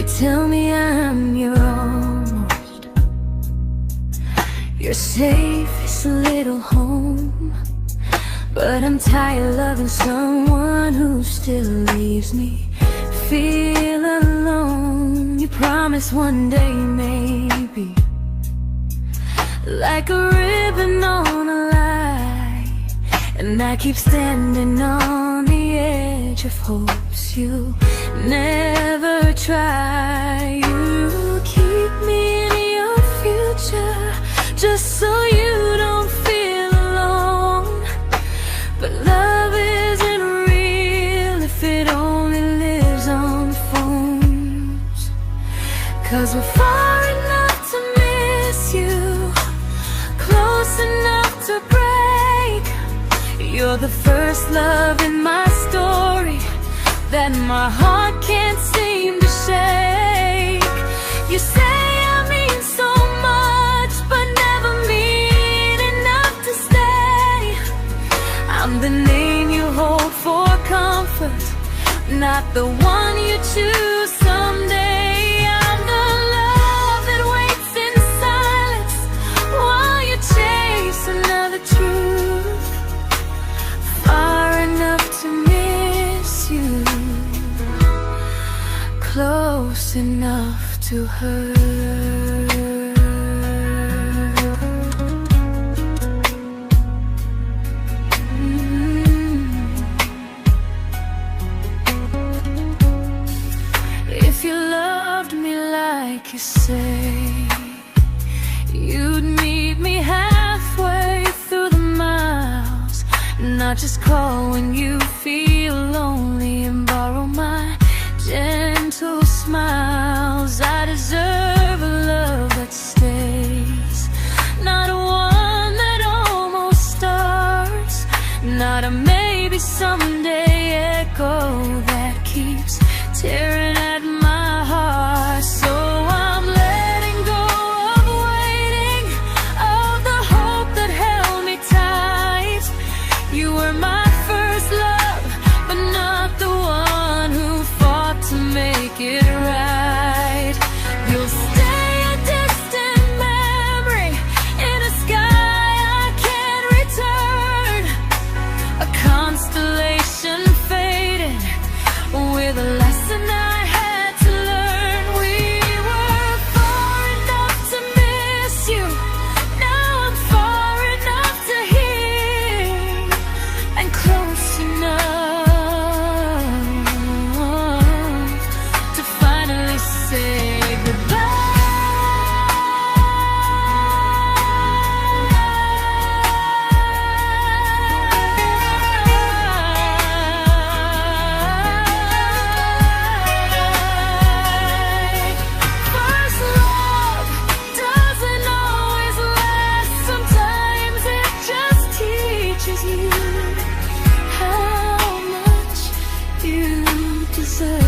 tell me I'm your almost, your safest little home. But I'm tired loving someone who still leaves me feel alone. You promise one day maybe, like a ribbon on a line, and I keep standing on the edge of hopes you never try. You keep me in your future just so you don't feel alone. But love isn't real if it only lives on phones. 'Cause we're far enough to miss you, close enough to break. You're the first love in my story that my heart can't seem to shake. You say I mean so much, but never mean enough to stay. I'm the name you hold for comfort, not the one you choose someday. I'm the love that waits in silence while you chase another truth. Far enough to miss you, close enough to hurt. If you loved me like you say, you'd meet me halfway through the miles, not just call when you feel lonely and borrow my gentle smiles. I deserve a love that stays, not one that almost starts, not a maybe someday echo that keeps tearing at my heart. So I'm letting go of waiting, of the hope that held me tight. You were my first love, but not the one who fought to make it right. You'll stay a distant memory in a sky I can't return, a constellation faded with a lesson I had to learn. We were far enough to miss you, now I'm far enough to hear, and close enough to finally say goodbye. First love doesn't always last, sometimes it just teaches you how much you deserve.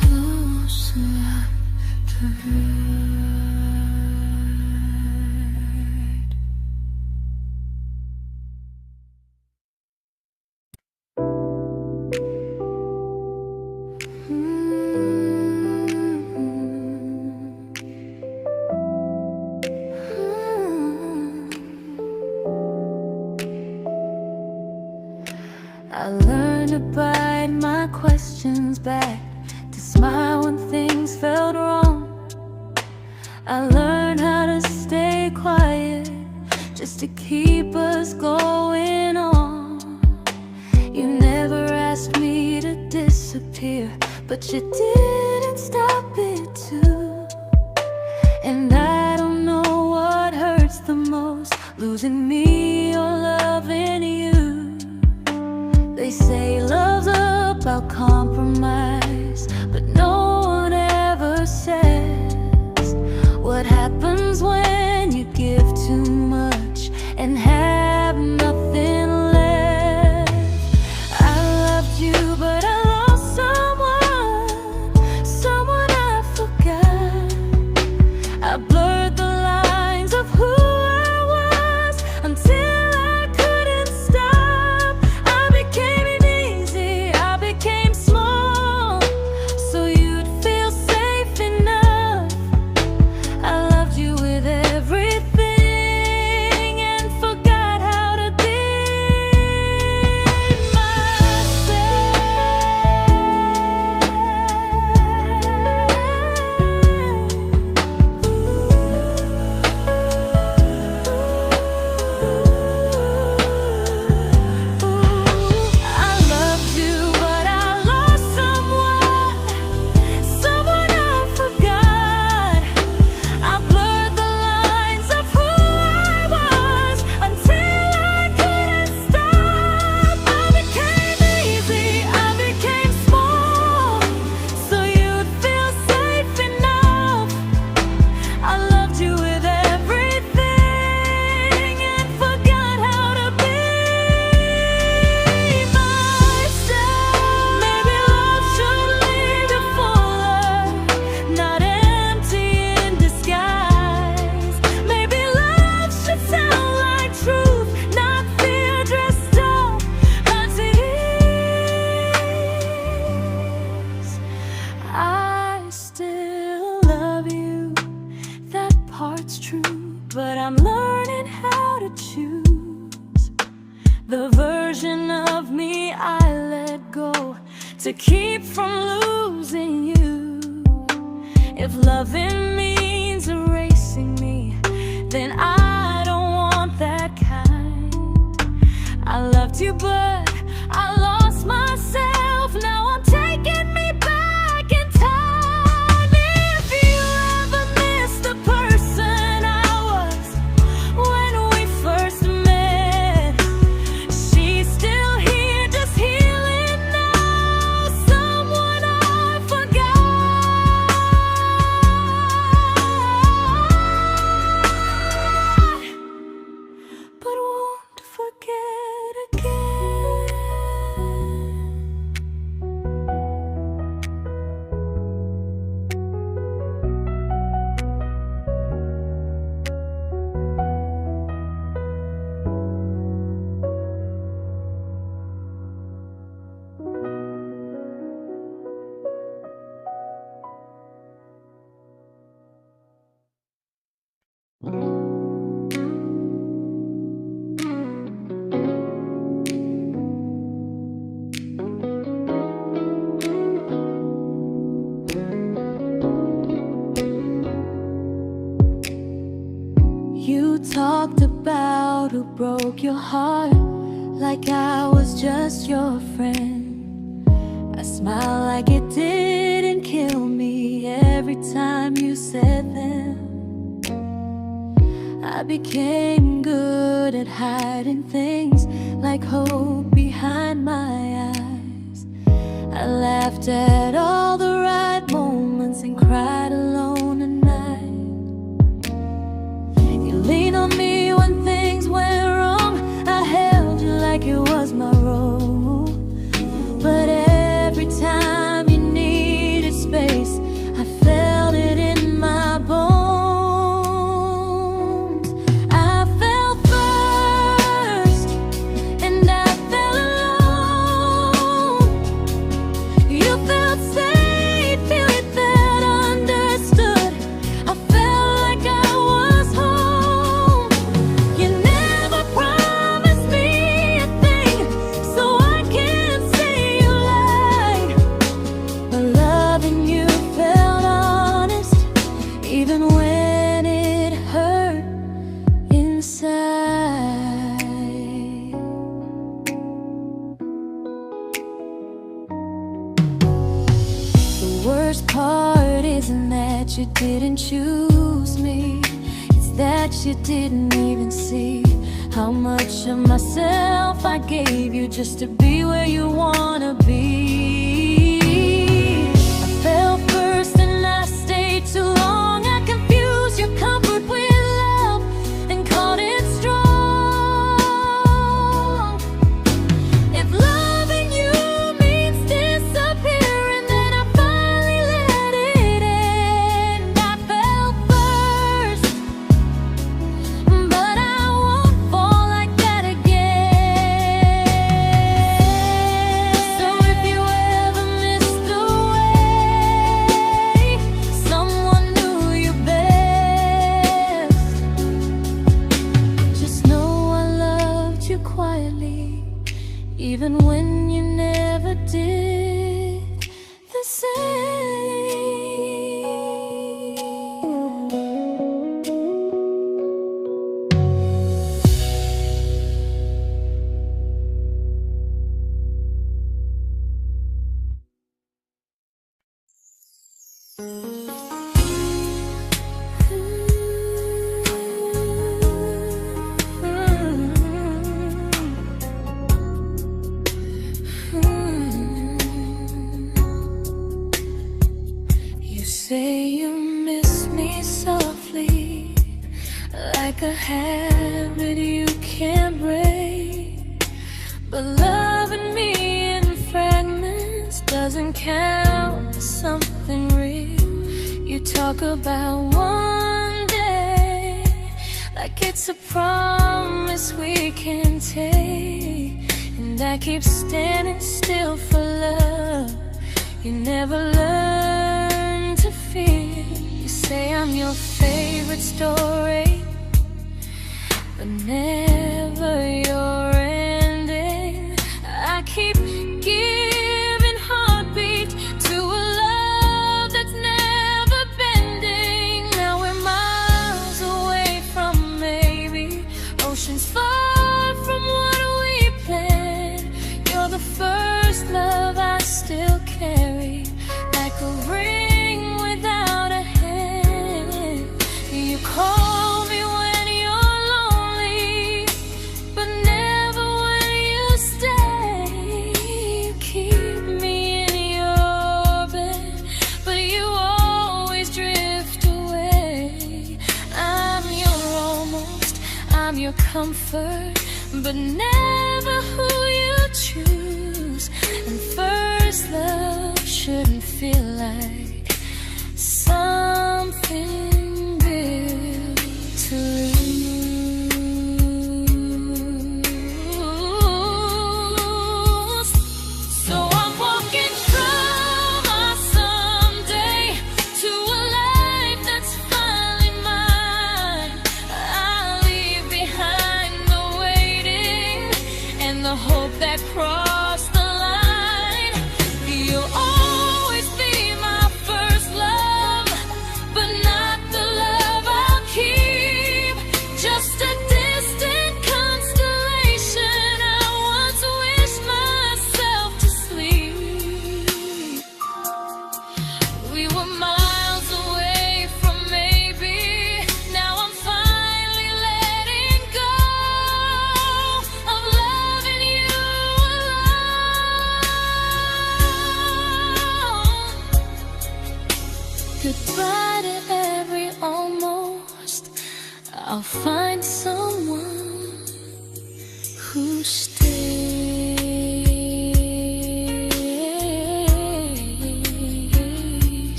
Close enough to hurt. I learned to bite my questions back, to smile when things felt wrong. I learned how to stay quiet just to keep us going on. You never asked me to disappear, but you didn't stop it too. And I don't know what hurts the most, losing me or loving you. They say love's about compromise, but no one ever says what happens when you give too much and have nothing left. I loved you to keep from losing you. If loving means erasing me, then I don't want that kind. I loved you, but I lost myself. Now I'm taking me back in time. If you ever miss the person I was when we first met, she's still here, just healing now. Someone I forgot, but won't forget again. You talked about who broke your heart, like I was just your friend. I smiled like it didn't kill me every time you said them. I became good at hiding things like hope behind my eyes. I laughed at all the right moments and cried alone at night. You leaned on me when things went wrong. I held you like it was my role. But every time you needed space, I felt it in my bones. I fell first, and I fell alone. You felt safe, you felt understood. I felt like I was home. You never promised me a thing, so I can't say you lied. But loving you felt honest, even when it hurt inside. The worst part isn't that you didn't choose me, it's that you didn't even see how much of myself I gave you just to be where you wanna be. I fell first and I stayed too long. I confused your comfort with love and called it strong. If loving you means disappearing, then I finally let it end. I fell first, but I won't fall like that again. So if you ever missed the way someone knew you best, just know I loved you quietly, even when you never did the same. You say you miss me softly, like a habit you can't break. But loving me in fragments doesn't count as something real. You talk about one day like it's a promise we can take, and I keep standing still for love. You never learn to feel. You say I'm your favorite story, but never your ending. I keep giving heart still carry, like a ring without a hand. You call me when you're lonely, but never when you stay. You keep me in your bed, but you always drift away. I'm your almost, I'm your comfort, but never who you choose. And first love shouldn't feel like something built to lose. So I'm walking from our someday to a life that's finally mine. I'll leave behind the waiting and the hope that crossed the line. You'll always be my first love, but not the love I'll keep. Just a distant constellation I once wished myself to sleep. We were miles away from maybe. Now I'm finally letting go of loving you alone. Goodbye to every almost. I'll find someone who stays.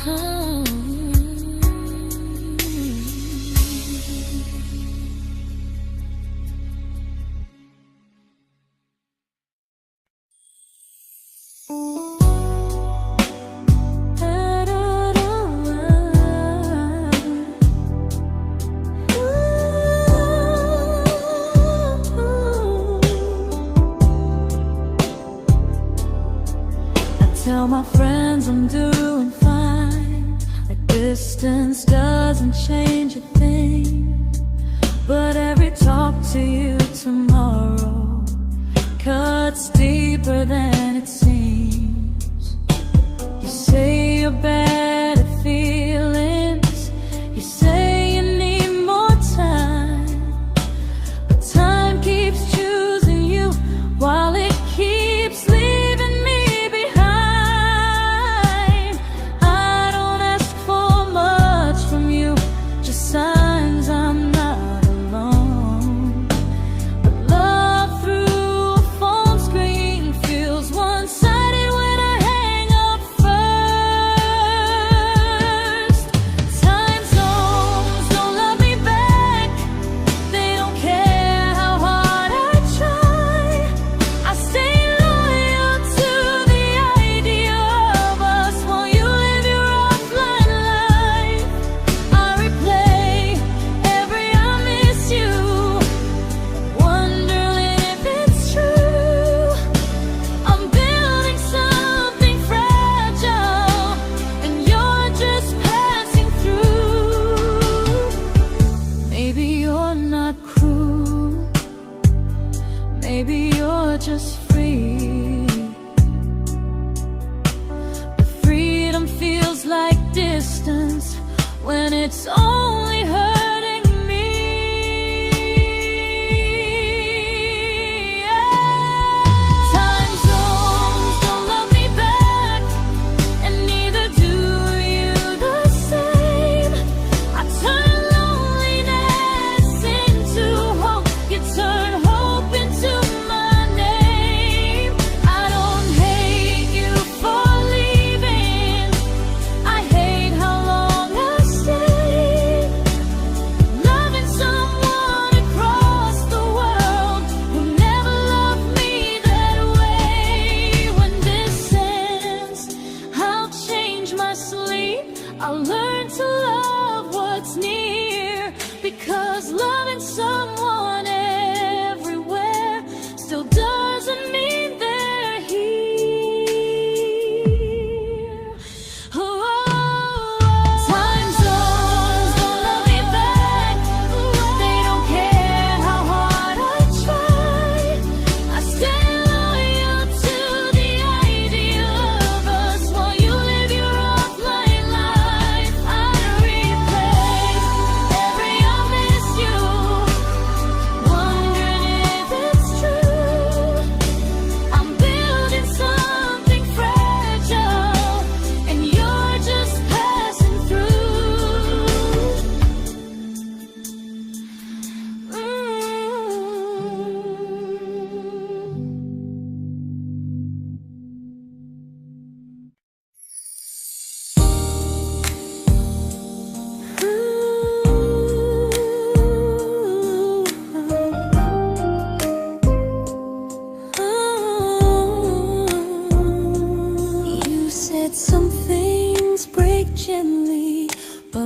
Oh. Tell my friends I'm doing fine, like distance doesn't change a thing. But every talk to you tomorrow cuts deeper than it seems. You say you're bad at feelings, you say you need more time, but time keeps choosing you while it keeps leaving me behind. I don't ask for much from you, just signs I'm not alone. But love through a phone screen feels one-sided when I hang up first.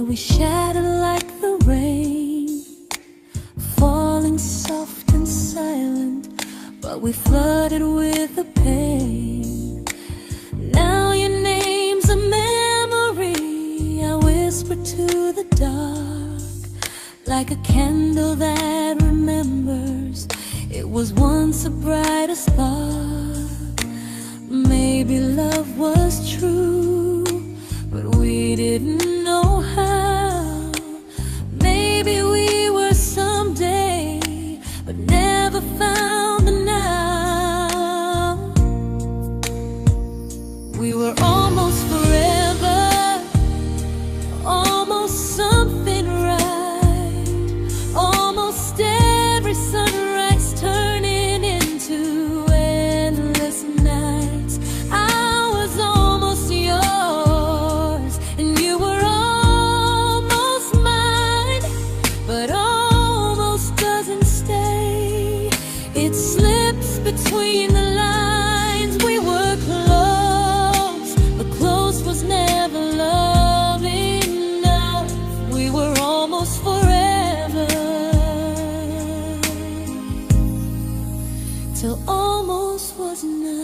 we shattered like the rain, falling soft and silent, but we flooded with the pain. Now your name's a memory I whisper to the dark, like a candle that remembers it was once a brighter spark. Maybe love was true, but we didn't know how. Maybe we were someday, but never found the now. We were almost forever, almost something right, almost every sunrise turning into endless nights. I was almost yours, and you were almost mine, but almost doesn't stay. It slips between the lines. We were close, but close was never love enough. We were almost forever, till almost was enough.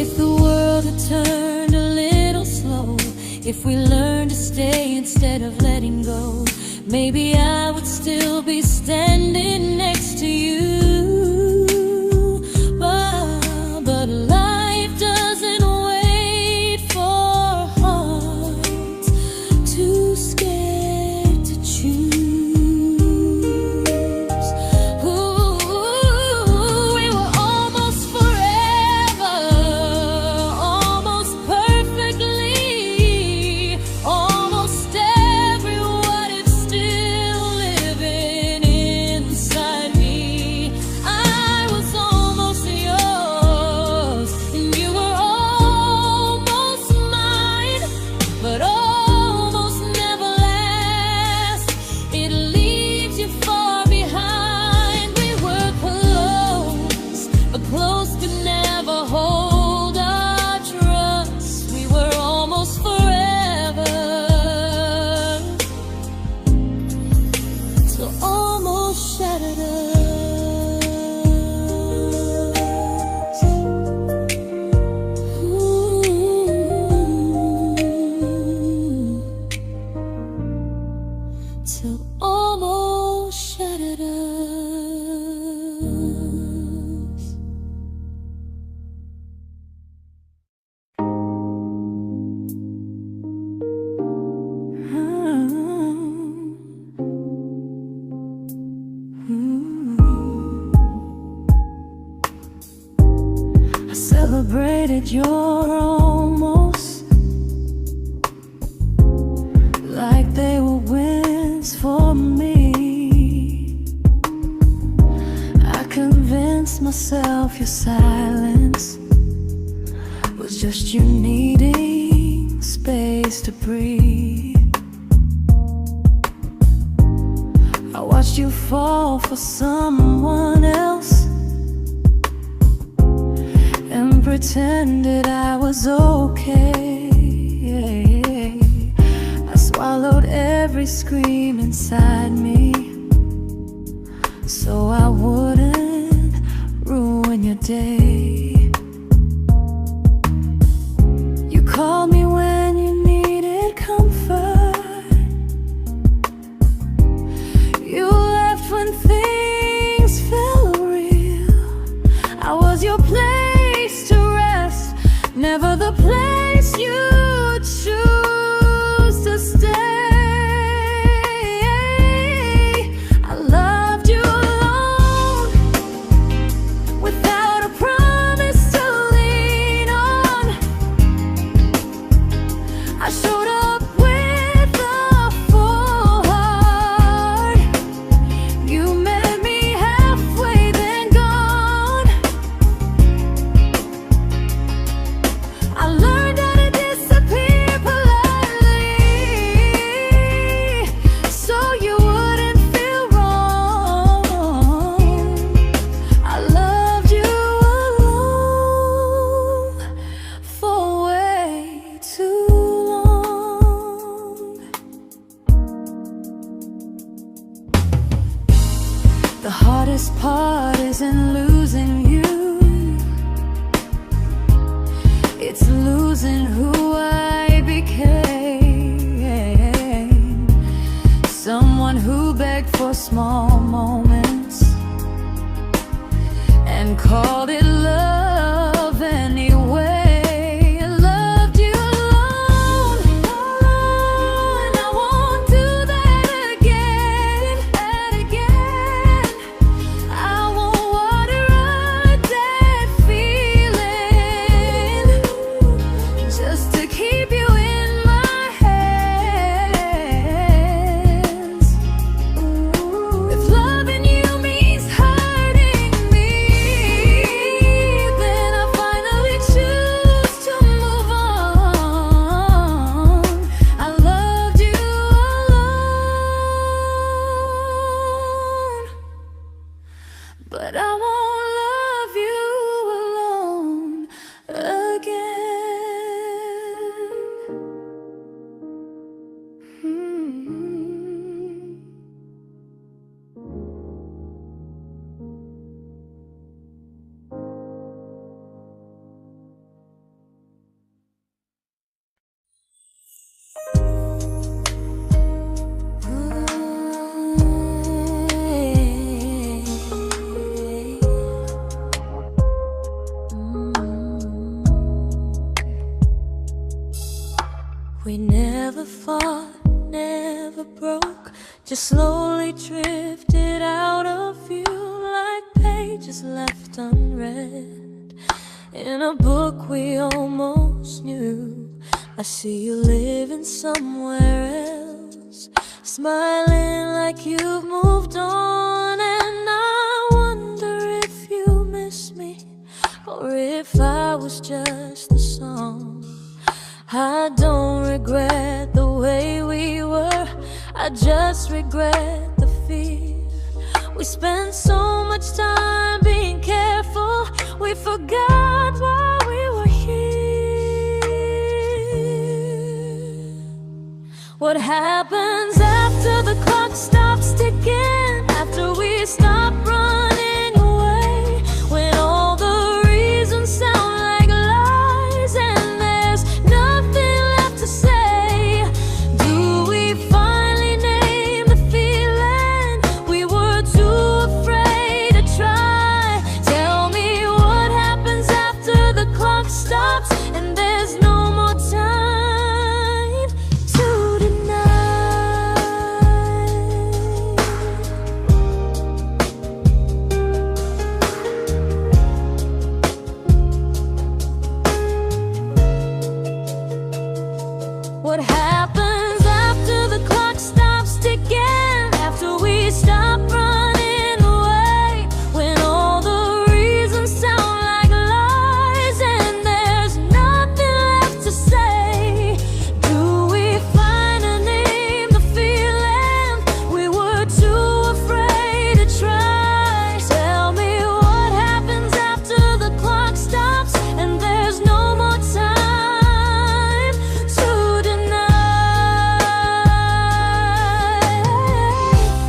If the world had turned a little slow, if we learned to stay instead of letting go, maybe I would still be standing next to you. But life doesn't wait for hearts too scared to choose. Ooh, we were almost forever, almost perfectly, almost every what if still living inside me. I was almost yours, and you were almost mine, but almost never lasts. It leaves you far behind. We were close, but close could never hold our trust. We were almost forever, till almost shattered us. Ooh. Till almost shattered us. I celebrated your almost like they were wins for me. I convinced myself your silence was just you needing space to breathe. I watched you fall for someone else and pretended I was okay. I swallowed every scream inside me so I wouldn't ruin your day. You called me when you needed comfort. You left when things felt real. I was your place to rest, never the place you choose to stay. I loved you alone, without a promise. heart isn't losing you, it's losing who I became. Someone who begged for small moments and called it love anyway. Loved you alone, and I won't do that again and again. I won't water a dead feeling just to keep you in my hands. If loving you means hurting me, then I finally choose to move on. I loved you alone, but I won't love you alone again. We never fought, never broke, just slowly drifted out of view like pages left unread in a book we almost knew. I see you living somewhere else, smiling like you've moved on, and I wonder if you miss me or if I was just a song. I don't regret the way we were, I just regret the fear. We spent so much time being careful, we forgot why we were here. What happens after the clock stops ticking, after we stop running away, when all the reasons sound like lies and there's nothing left to say? Do we finally name the feeling we were too afraid to try? Tell me what happens after the clock stops and there's no more time to deny. What happens after the clock stops ticking, after we stop running away, when all the reasons sound like lies and there's nothing left to say? Do we finally name the feeling we were too afraid to try? Tell me what happens after the clock stops and there's no more time to deny.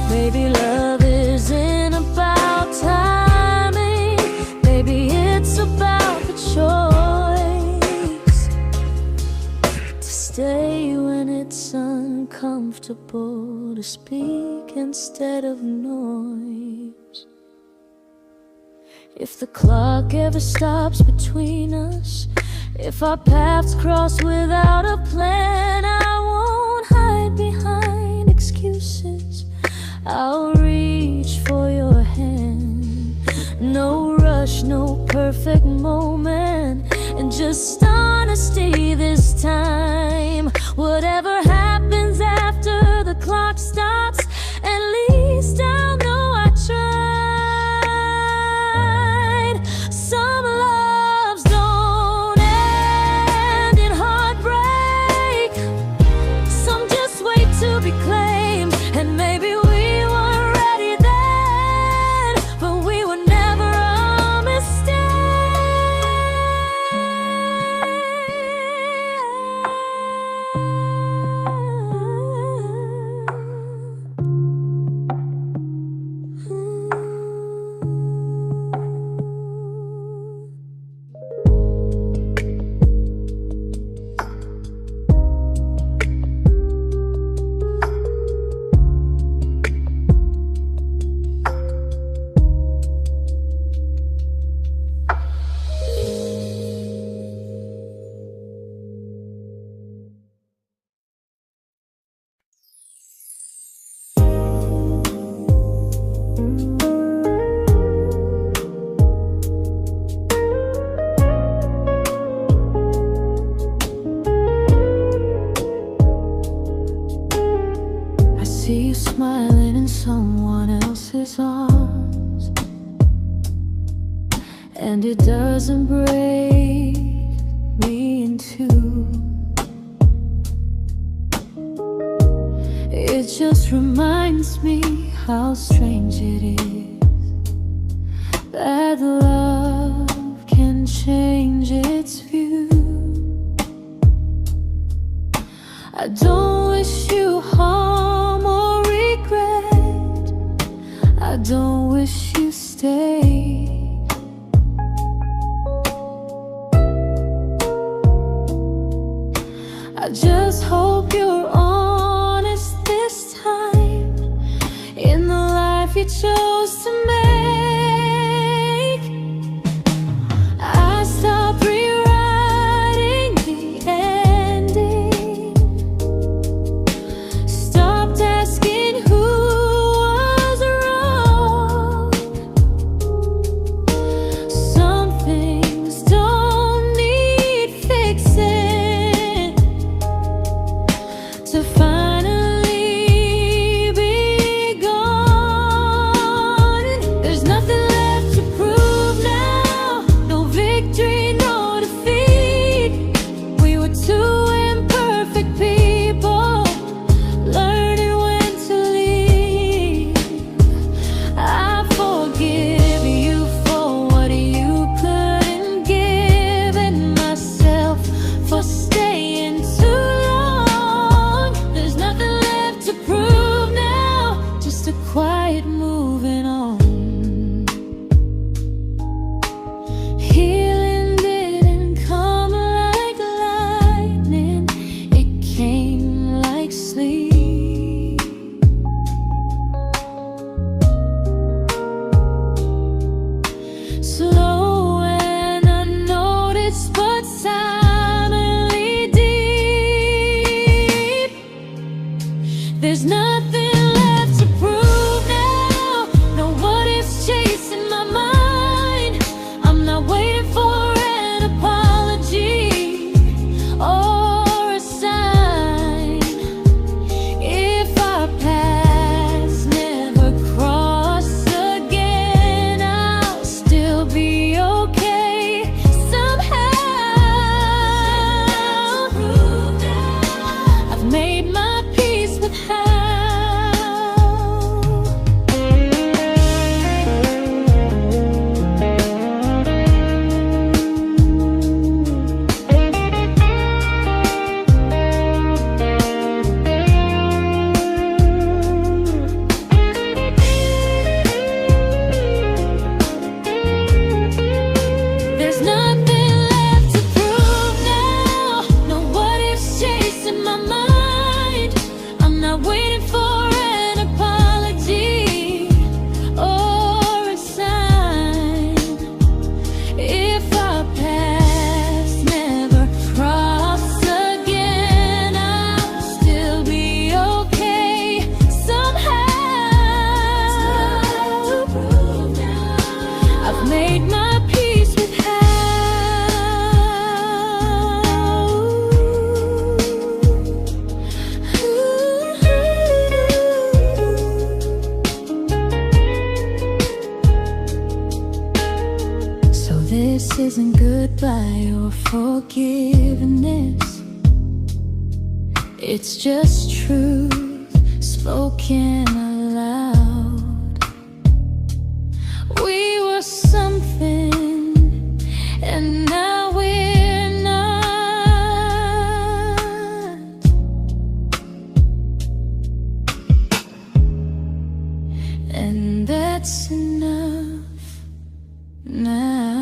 Maybe love isn't about timing, maybe it's about the choice to stay when it's uncomfortable, to speak instead of noise. If the clock ever stops between us, if our paths cross without a plan, I won't hide behind excuses, I'll reach for your hand. No rush, no perfect moment, and just honesty this time. Whatever happens after the clock stops, at least I'll know I tried. Some loves don't end in heartbreak, some just wait to be claimed, and maybe we weren't ready then, but we were never a mistake. and it doesn't break me in two. It just reminds me how strange it is that love can change its view. I don't wish you harm or regret. I don't wish you stay. I just hope you're honest this time in the life you chose to make. I stopped rewriting the ending, stopped asking who was wrong. Some things don't need fixing to finally be gone. There's nothing left to prove now, no victory, no defeat. We were two imperfect people, learning when to leave. I forgive you for what you couldn't give, and myself for staying too long. There's nothing left to prove now, just a quiet moving on. Healing didn't come like lightning, it came like sleep. Slow and unnoticed, but silently deep. There's nothing left to prove now, no what ifs chasing my mind. I'm not waiting for an apology or a sign. If our paths never cross again, I'll still be okay somehow. I've made my peace with how. There's nothing left to prove now, no what ifs chasing my mind. I'm not waiting for an apology or a sign. If our paths never cross again, I'll still be okay somehow. I've made my peace with how. So this isn't goodbye or forgiveness, it's just truth spoken aloud. We were something, and now we're not. And that's enough now.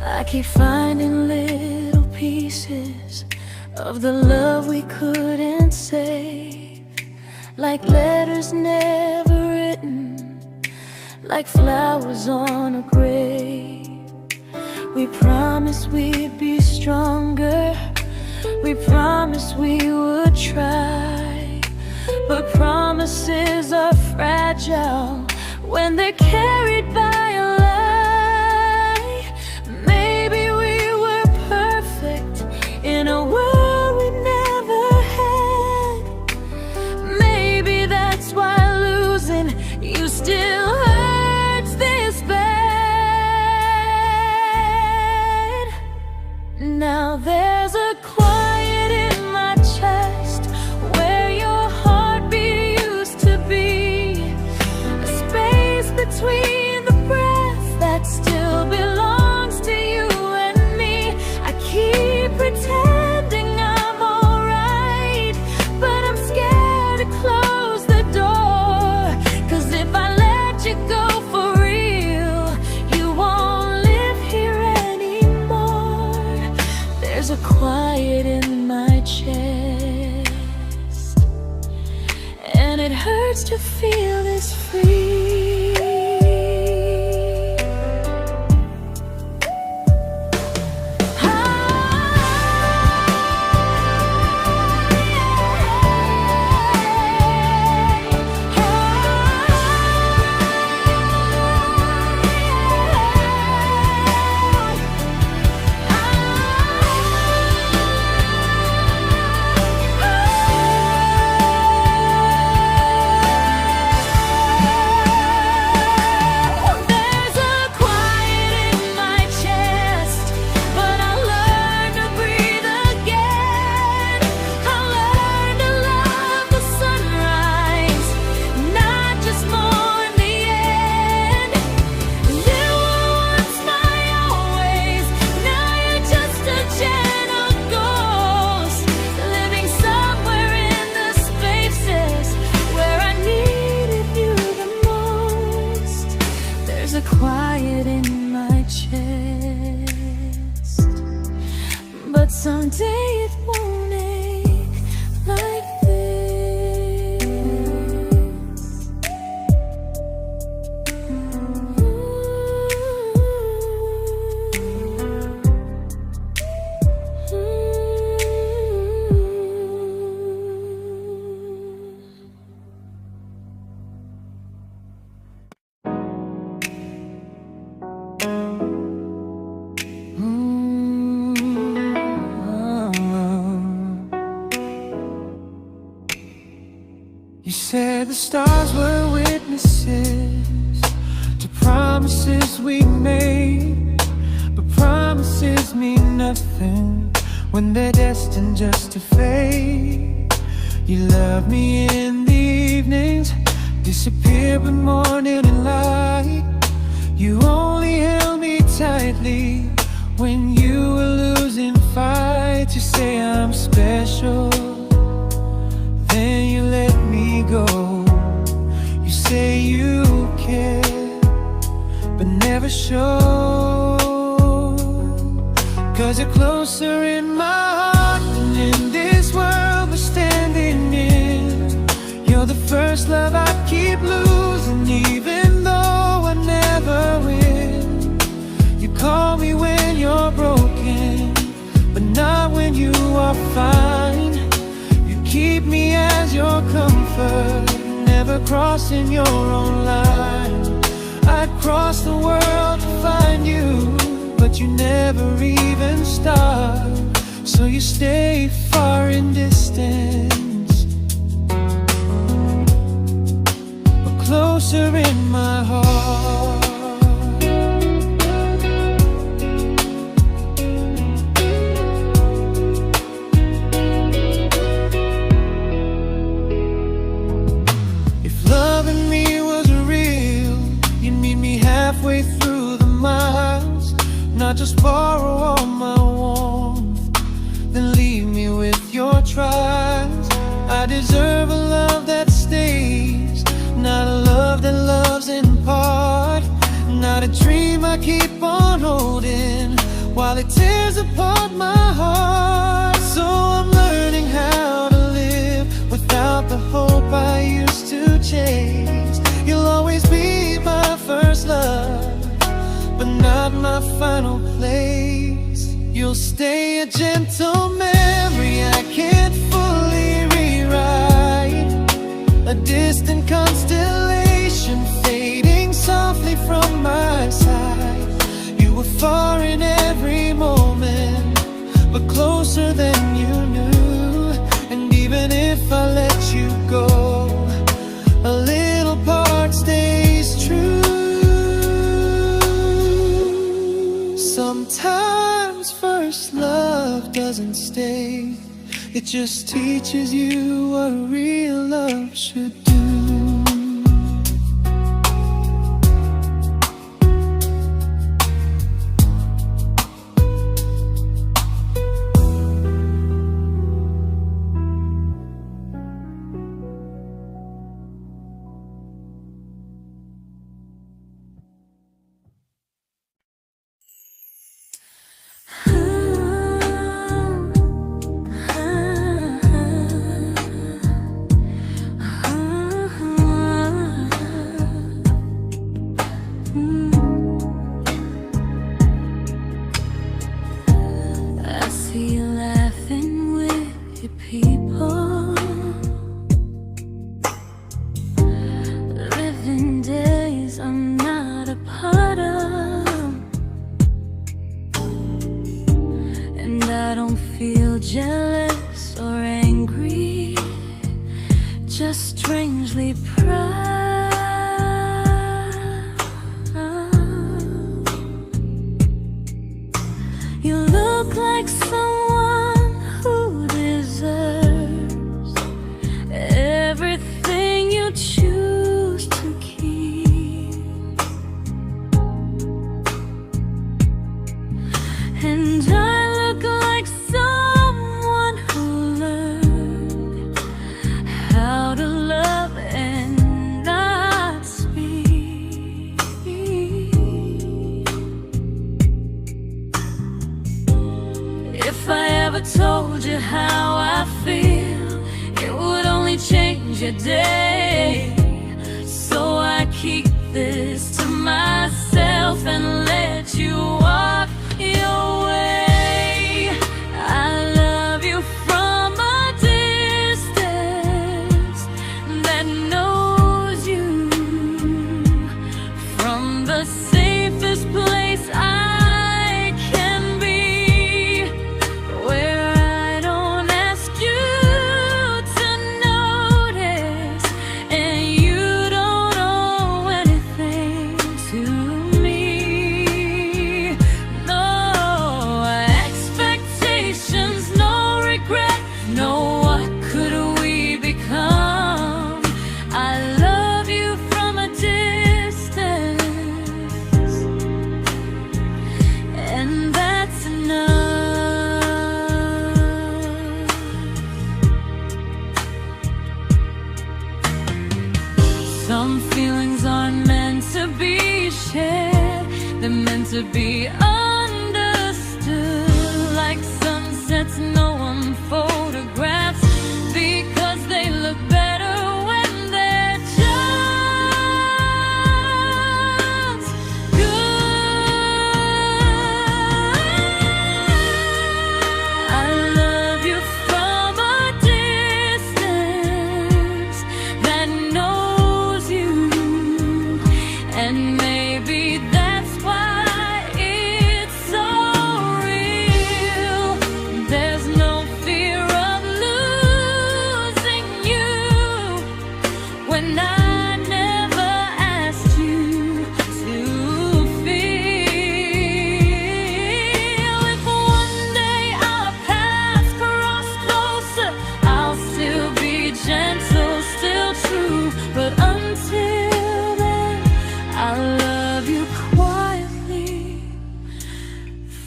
I keep finding little pieces of the love we couldn't save, like letters never written, like flowers on a grave. We promised we'd be stronger, We promised we would try, but promises are fragile when they're carried by a lie. Maybe we were perfect in a world we never had. Maybe that's why losing you still hurts this bad. Now there's a quiet in my chest where your heartbeat used to be, a space between the breath that still belongs to you and me. I keep pretending I'm alright, but I'm scared to close the door, 'cause if I let you go for real, you won't live here anymore. There's a quiet in my chest, and it hurts to feel this free. There's a quiet in my chest, but someday it won't ache like this. You said the stars were witnesses to promises we made, but promises mean nothing when they're destined just to fade. You love me in the evenings, disappear when morning and light. You only held me tightly when you were losing fights. You say I'm special, then you let me go. You say you care, but never show, 'cause you're closer in my heart than in this world we're standing in. You're the first love I keep losing, even though I never win. You call me when you're broken, but not when you are fine. Keep me as your comfort, never crossing your own line. I'd cross the world to find you, but you never even start. So you stay far in distance, but closer in my heart. Halfway through the miles, not just borrow all my warmth, then leave me with your trials. I deserve a love that stays, not a love that loves in part, not a dream I keep on holding while it tears apart my heart. So I'm learning how to live without the hope I used to chase. You'll always be my first love, but not my final place. You'll stay a gentle memory mistake. It just teaches you what real love should do. Jealous or angry, just strangely proud. You look like someone who deserves everything you choose to keep. And I look like someone who learned how to love and not speak. If I ever told you how I feel, it would only change your day. So I keep this to myself and let you walk your way. I love you from a distance that knows you, from the safest place I can be, where I don't ask you to notice and you don't owe anything to me. No expectations, no regret, no what could we become. I love you from a distance, and that's enough. Some feelings aren't meant to be shared, they're meant to be understood. Like sunsets no one photographs, because they look better when they're just good. I love you from a distance that knows you, and maybe that's why it's so real. There's no fear of losing you when I never asked you to feel. If one day our paths cross closer, I'll still be gentle, still true. But until then, I love you quietly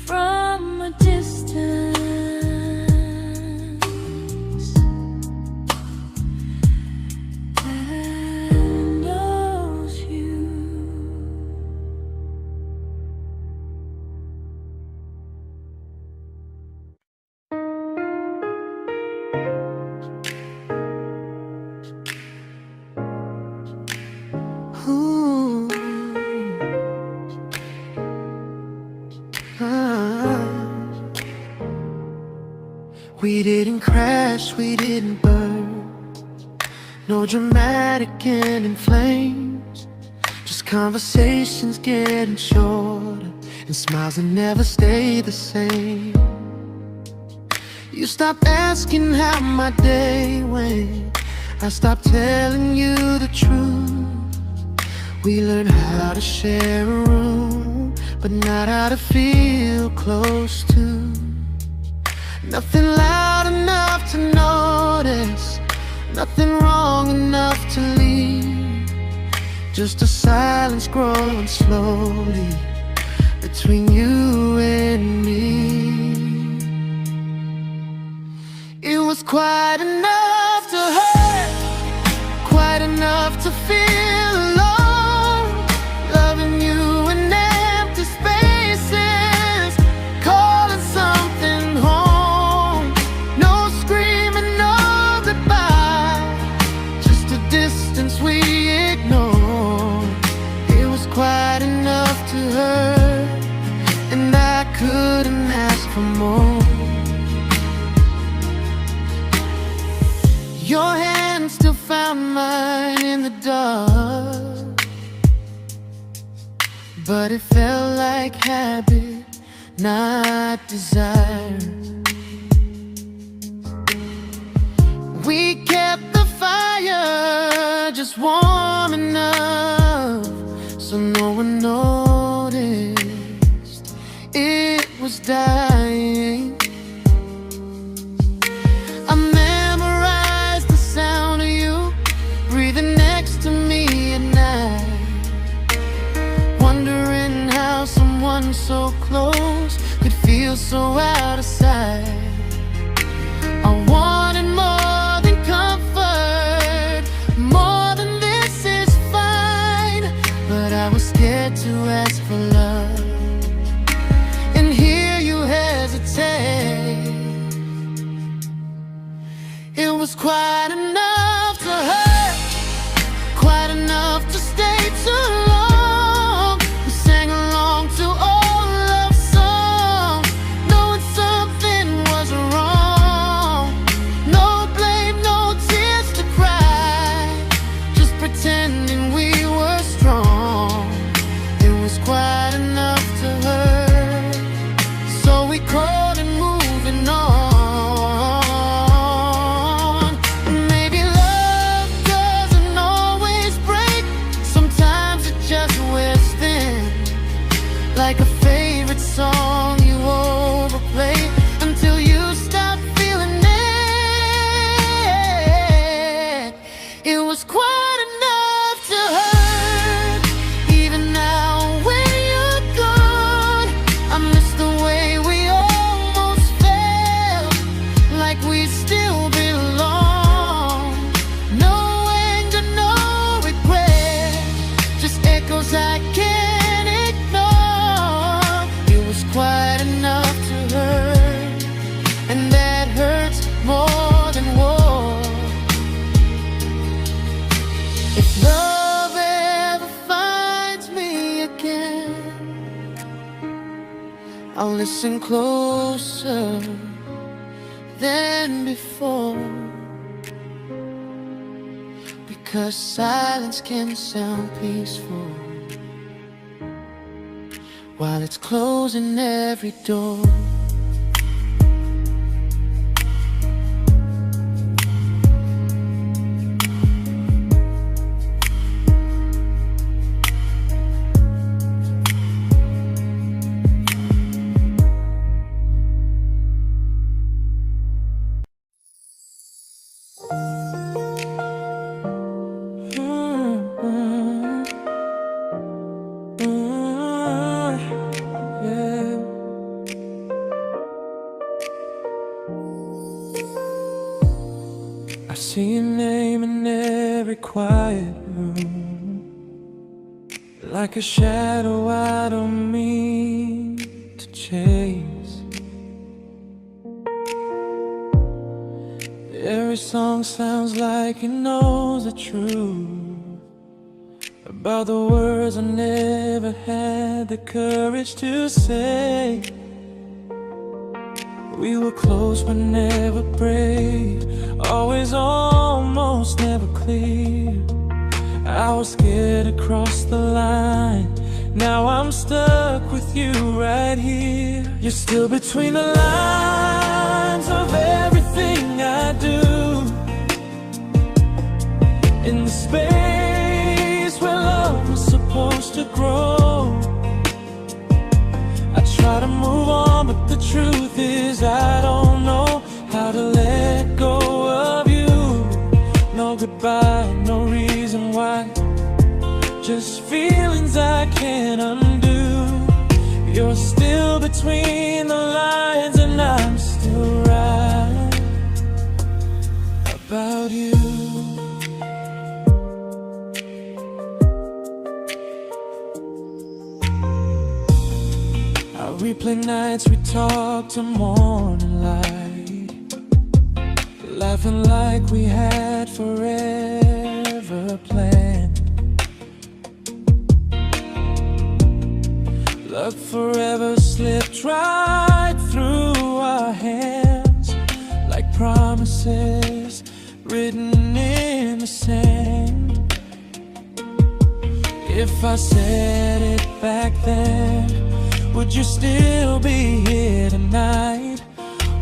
from a distance that knows you. Ooh. Ah. We didn't crash, we didn't burn. No dramatic end in flames, just conversations getting shorter and smiles that never stay the same. You stopped asking how my day went, I stopped telling you the truth. We learned how to share a room, but not how to feel close to. Nothing loud enough to notice, nothing wrong enough to leave. Just a silence growing slowly between you and me. It was quite enough to hurt, quite enough to feel alone. Loving you in empty spaces, calling something home. No screaming, no goodbye, just a distance we ignored. It was quite enough to hurt, and I couldn't ask for more. Your hand still found mine in the dark, but it felt like habit, not desire. We kept the fire just warm enough so no one noticed it was dying. I memorized the sound of you breathing next to me at night, wondering how someone so close could feel so out of sight. I wanted more than comfort, more than this is fine, but I was scared to ask for love, and here you hesitate. It was quite enough to hurt, quite enough to stay too long. We sang along to old love songs, knowing something was wrong. No blame, no tears to cry, just pretending we were strong. It was quite enough to hurt, so we called and moving on. Maybe love doesn't always break, sometimes it just wears thin, like a favorite song you overplay until you stop feeling it. It was quite enough to hurt, even now when you're gone. I miss the way we almost felt, like we still belong. No anger, no regret, just echoes I can't ignore. It was quite enough to hurt, and that hurts more than war. If love ever finds me again, I'll listen closer than before, because silence can sound peaceful while it's closing every door. I see your name in every quiet room, like a shadow I don't mean to chase. Every song sounds like it knows the truth about the words I never had the courage to say. We were close but never brave, always almost never clear. I was scared to cross the line, now I'm stuck with you right here. You're still between the lines of everything I do, in the space where love was supposed to grow. I try to move on, but the truth is I don't know goodbye, no reason why. Just feelings I can't undo. You're still between the lines and I'm still right about you. I replay nights we talk till morning light, laughing like we had forever planned. Luck forever slipped right through our hands, like promises written in the sand. If I said it back then, would you still be here tonight?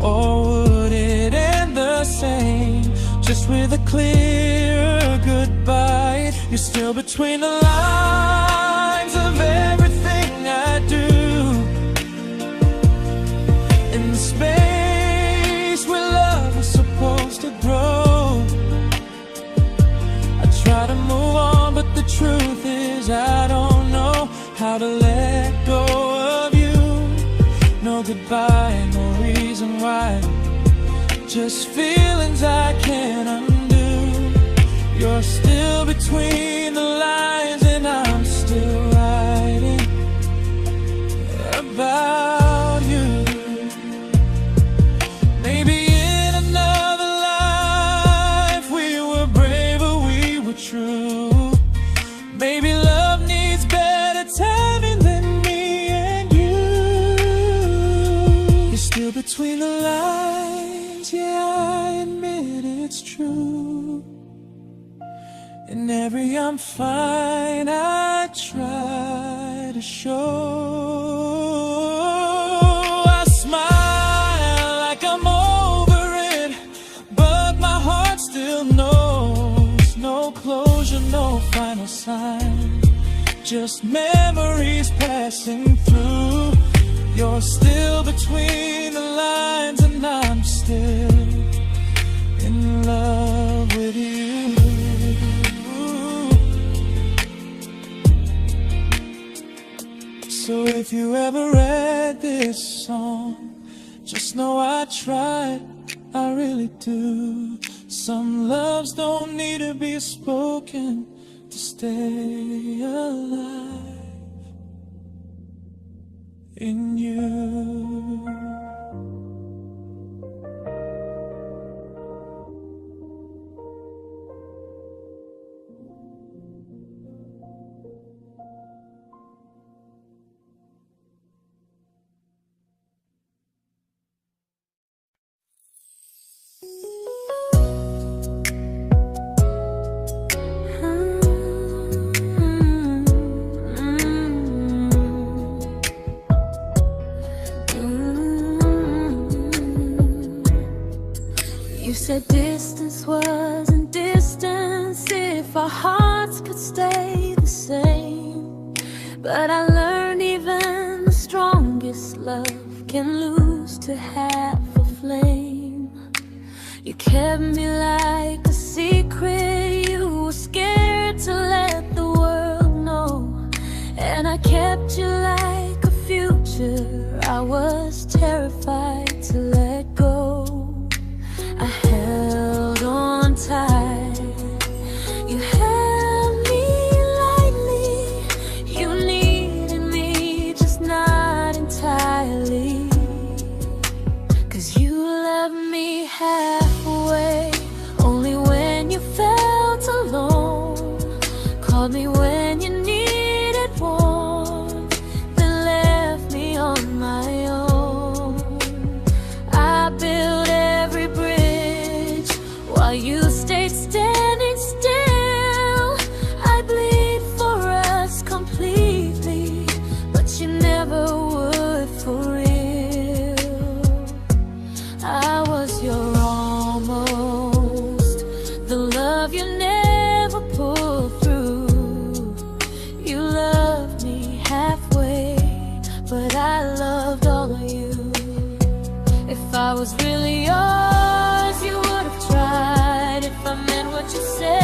Or would it end the same, just with a clear goodbye? You're still between the lines of everything I do, in the space where love was supposed to grow. I try to move on, but the truth is I don't know how to let go of you. No goodbye, no reason why. Just feelings I can't undo. You're still between the lines and I'm still writing about you. Maybe in another life we were braver, we were true. Maybe love needs better timing than me and you. You're still between the lines, yeah, I admit it's true. In every I'm fine I try to show. I smile like I'm over it, but my heart still knows. No closure, no final sign, just memories passing through. You're still between the lines and I'm still in love with you. So if you ever read this song, just know I tried, I really do. Some loves don't need to be spoken to stay alive in you. You said distance wasn't distance if our hearts could stay the same. But I learned even the strongest love can lose to half a flame. You kept me like a secret, you were scared to let the world know. And I kept you like a future, I was terrified to let go. I held on tight, you held me lightly. You needed me, just not entirely. 'Cause you loved me halfway, only when you felt alone. Called me when you needed warmth, then left me on my own. I built every bridge while you stayed standing still. I bleed for us completely, but you never would for real. I was your almost, the love you never pulled through. You loved me halfway, but I loved all of you. If I was really yours, you would have tried. If I meant what you said,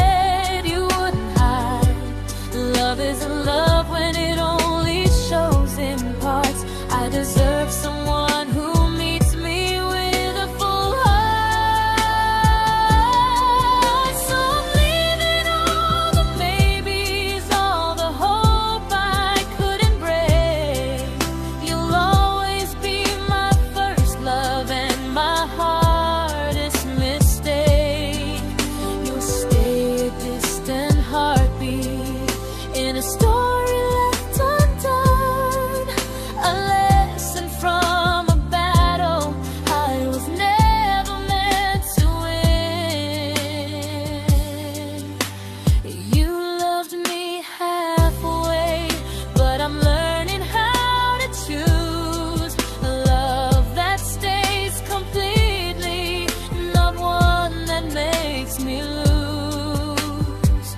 makes me lose.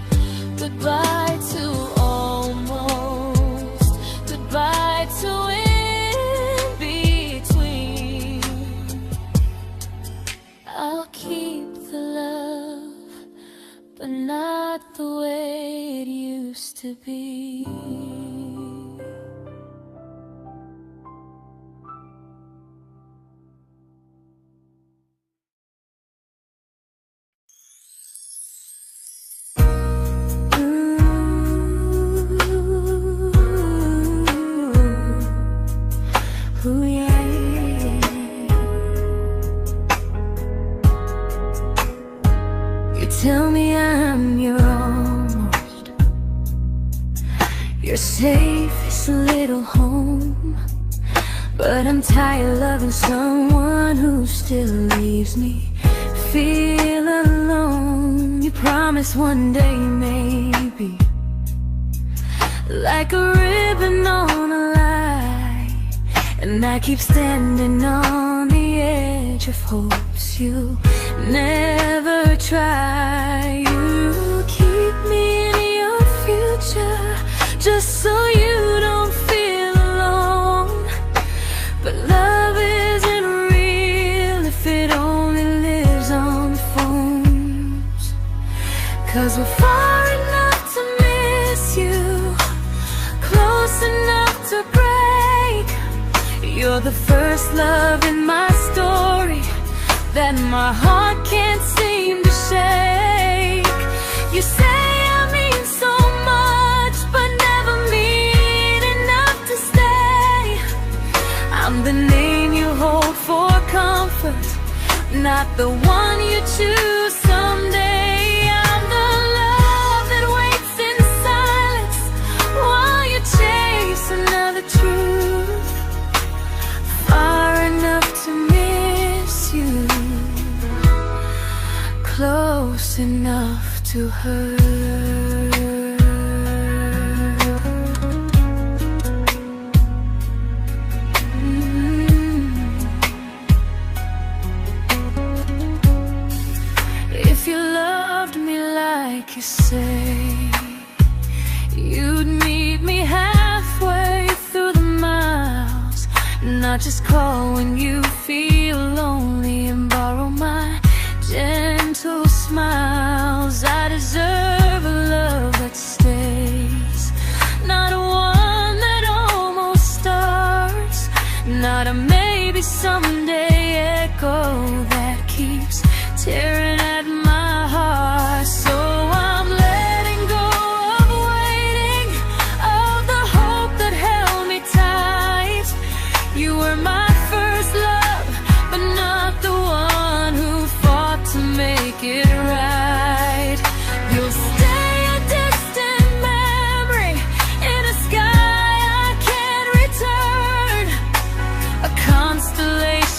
Goodbye to almost, goodbye to in between. I'll keep the love, but not the way it used to be. Ooh, yeah, yeah. You tell me I'm your almost, your safest little home, but I'm tired loving someone who still leaves me feel alone. You promise one day maybe, like a ribbon on a line, and I keep standing on the edge of hopes you never try. You keep me in your future just so you don't feel alone. But love isn't real if it only lives on phones. 'Cause we're far enough to miss you, close enough to break. You're the first love in my story that my heart can't seem to shake. You say I mean so much, but never mean enough to stay. I'm the name you hold for comfort, not the one you choose someday. I'm the love that waits in silence while you chase another truth. Far enough to miss you, close enough to hurt. If you loved me like you say, you'd meet me halfway through the miles, not just call when you feel lonely and borrow my gentle smiles. I deserve a love that stays, not a one that almost starts, not a maybe someday echo that keeps tearing at my heart. So I'm letting go of waiting, of the hope that held me tight. You were my first love, but not the one who fought to make it right. You'll stay a distant memory in a sky I can't return, a constellation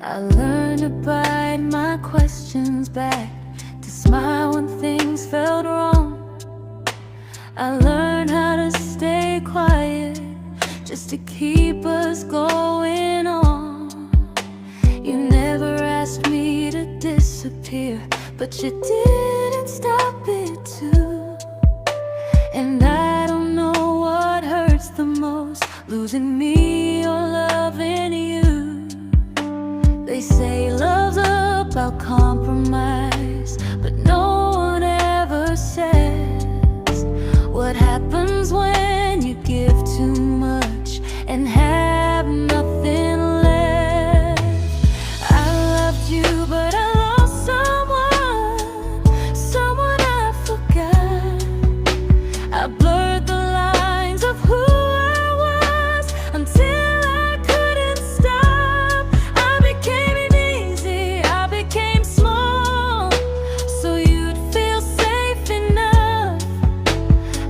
I learned to bite my questions back, to smile when things felt wrong. I learned how to stay quiet, just to keep us going on. You never asked me to disappear, but you didn't stop it too. And I don't know what hurts the most, losing me or loving you. They say love's about compromise, but no one ever says what happens when you give too much and have nothing left. I loved you, but I lost someone I forgot. I blurred the lines of who I was until I couldn't stop. I became easy, I became small, so you'd feel safe enough.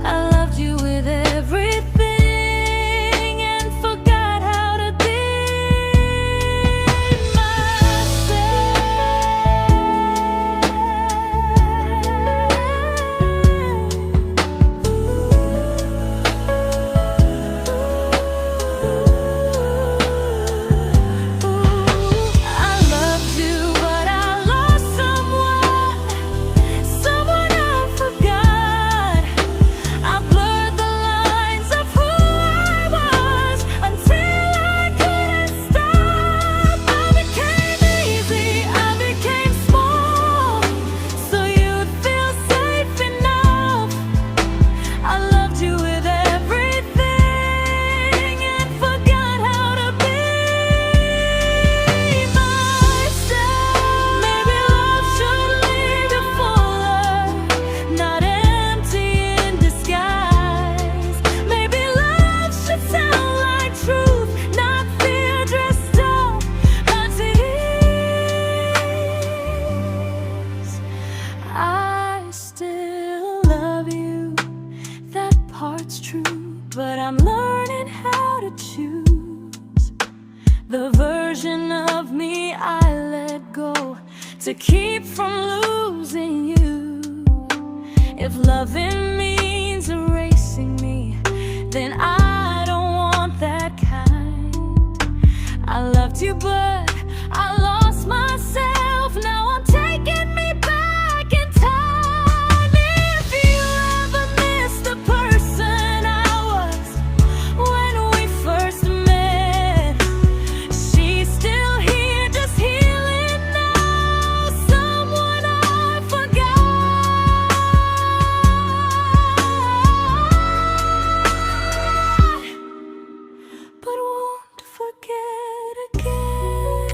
I loved you with everything and forgot how to be but I'm learning how to choose the version of me I let go to keep from losing you. If loving means erasing me, then I don't want that kind. I loved you, but I lost myself. Now I'm taking me back in time. If you ever missed the person I was when we first met, she's still here, just healing now. Someone I forgot, but won't forget again.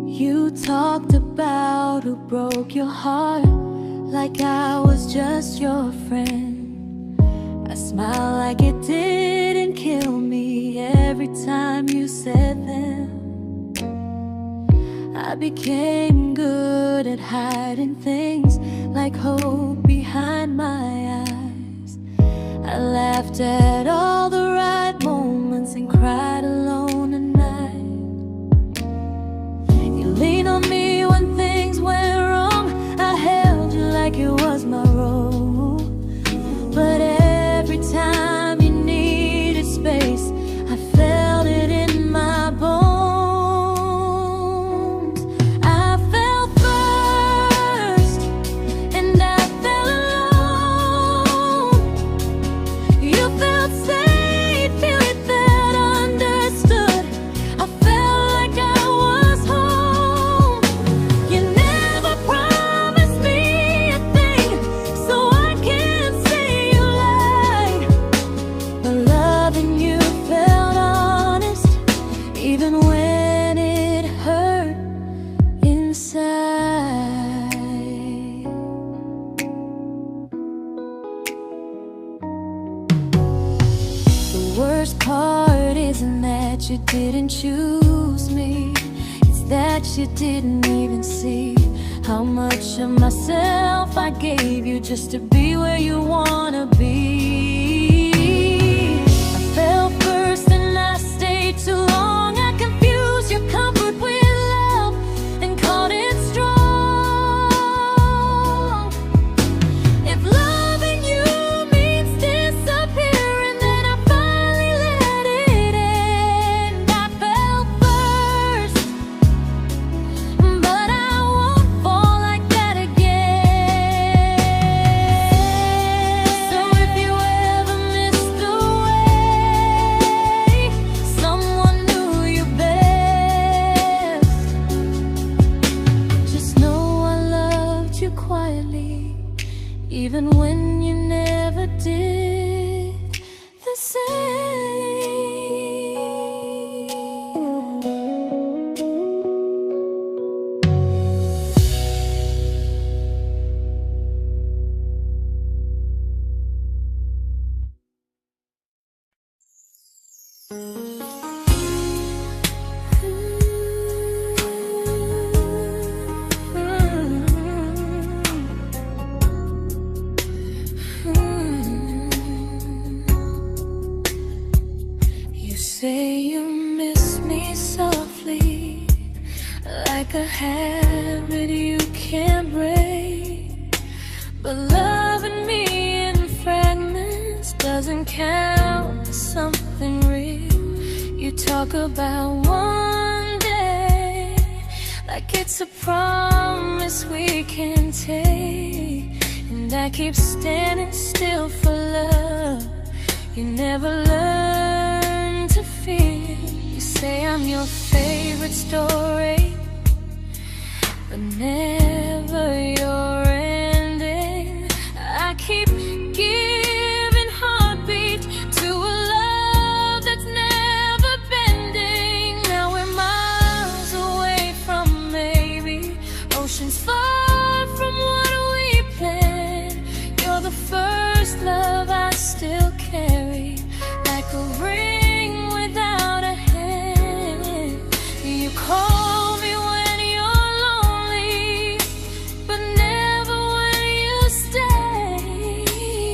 You talked about who broke your heart, like I was just your friend. I smile like it didn't kill me every time you said them. I became good at hiding things like hope behind my eyes. I laughed at all the right moments and cried alone at night. You leaned on me when things went wrong. I held you like it was my role. But every time you needed space, I felt it in my bones. I fell first, and I fell alone. You felt safe. worst part isn't that you didn't choose me, it's that you didn't even see how much of myself I gave you just to be where you wanna be. I fell first and I stayed too long. I confused your comfort with love and called it strong. If loving you means disappearing, then I finally let it end. I fell first, but I won't fall like that again. So if you ever missed the way someone knew you best, just know I loved you quietly, even when you never did the same. You say you miss me softly, like a habit you can't break. But loving me in fragments doesn't count as something real. You talk about one day like it's a promise we can take, and I keep standing still for love. You never learn to feel. You say I'm your favorite story, but never your ending. I keep giving heartbeat to a love that's never bending. Now we're miles away from maybe oceans far from what we planned. You're the first love I still carry, like a ring without a hand. You call me when you're lonely, but never when you stay.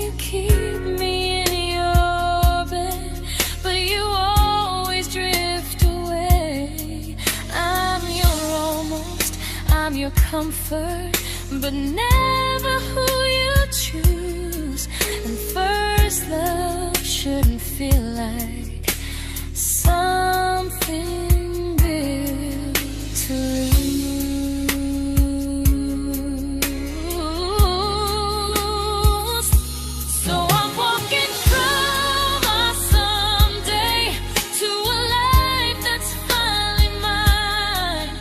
You keep me in your bed, but you always drift away. I'm your almost, I'm your comfort, but never who you choose. And first love shouldn't feel like something built to lose. So I'm walking from my someday to a life that's finally mine.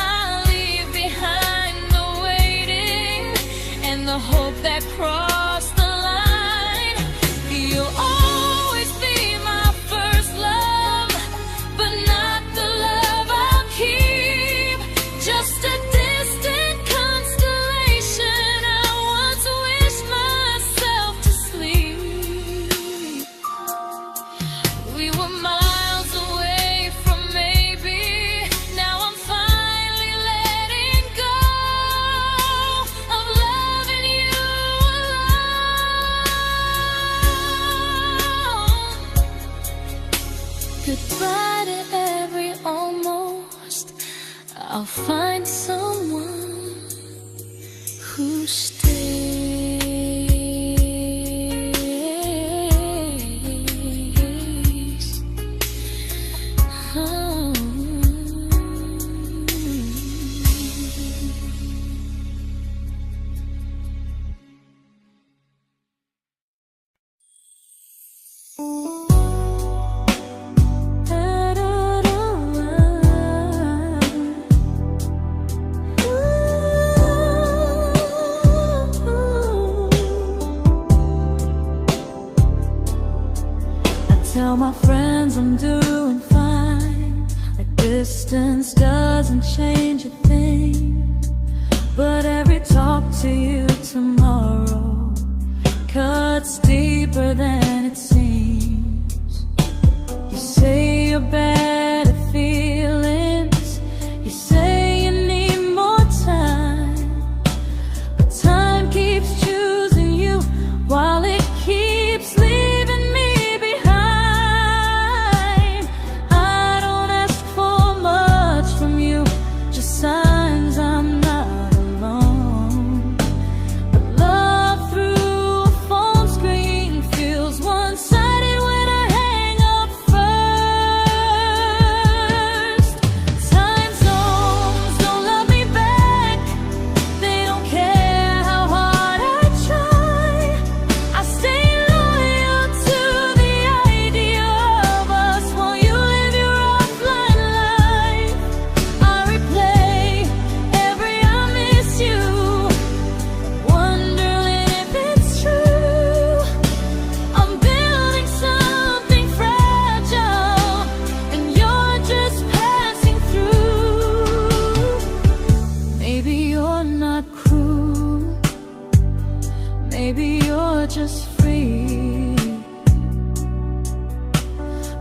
I'll leave behind the waiting and the hope that crossed the line. You'll always be my first love, but not the love I'll keep. Just a distant constellation I once wished myself to sleep. We were miles away from maybe. Now I'm finally letting go of loving you alone. Goodbye to every almost. I'll find someone who stays. Oh. Tell my friends I'm doing fine, like distance doesn't change a thing. But every talk to you tomorrow cuts deeper than it seems. better feelings. You say you need more time, but time keeps choosing you while it keeps leaving me behind. I don't ask for much from you, just signs I'm not alone. But love through a phone screen feels one-sided when I hang up first. Time zones don't love me back. They don't care how hard I try. I stay loyal to the idea of us while you live your offline life. I replay every I miss you, wondering if it's true. I'm building something fragile, and you're just passing through. Maybe you're not cruel, maybe you're just free.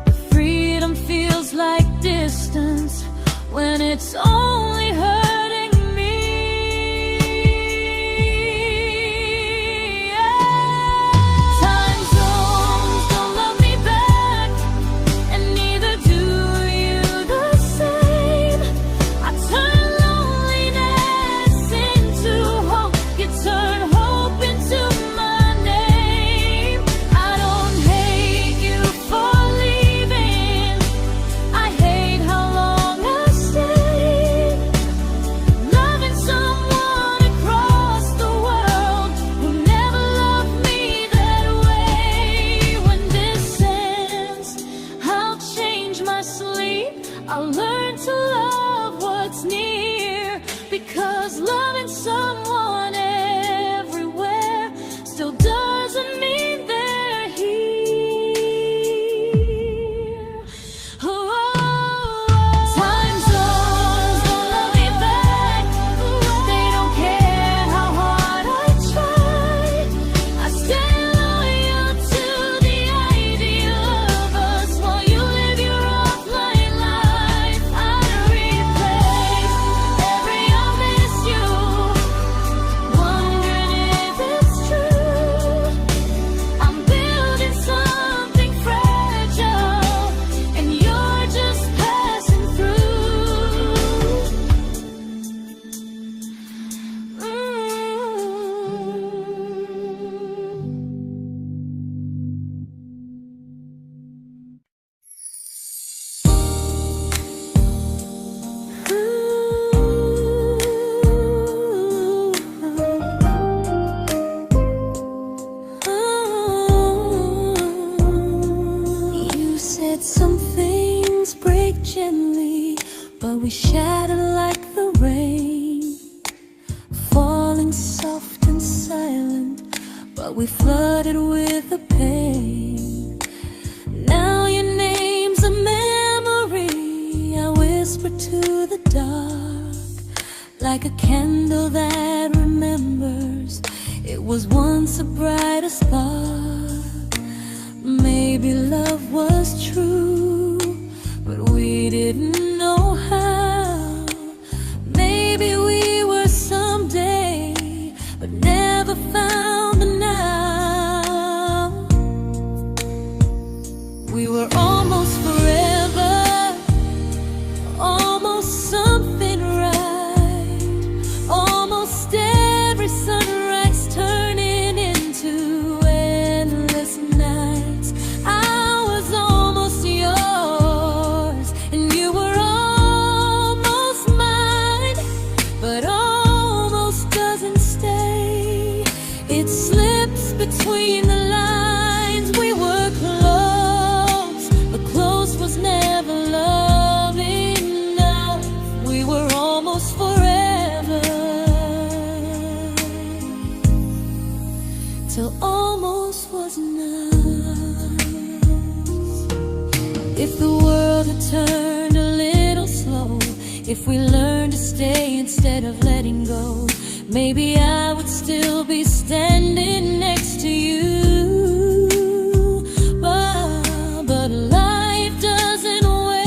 But freedom feels like distance when it's only hurting me. Time zones don't love me back, and neither do you the same. I turn loneliness into hope, you turn hope into my name. I don't hate you for leaving, I hate how long I stayed. Loving someone across the world who never loved me that way. When this ends, I'll change my sleep, I'll learn to love what's near, because loving someone everywhere still doesn't mean they're here. Time zones don't love me back. They don't care how hard I try. I stay loyal to the idea of us while you live your offline life. I replay every I miss you, wondering if it's true. I'm building something fragile, and you're just passing through. You said some things break gently, but we shatter like the rain, falling soft and silent, but we flooded with the pain. Now your name's a memory I whisper to the dark, like a candle that remembers it was once a brighter spark. Maybe love was true, but we didn't know how. Maybe we were someday, but never found the now. We were almost forever, almost something right, almost every sunrise turning into endless nights. I was almost yours, and you were almost mine, but almost doesn't stay. It slips between the lines. We were close, but close was never love enough. We were almost forever, till almost was enough. If the world had turned a little slow, if we learned to stay instead of letting go, maybe I would still be standing next to you. But life doesn't wait.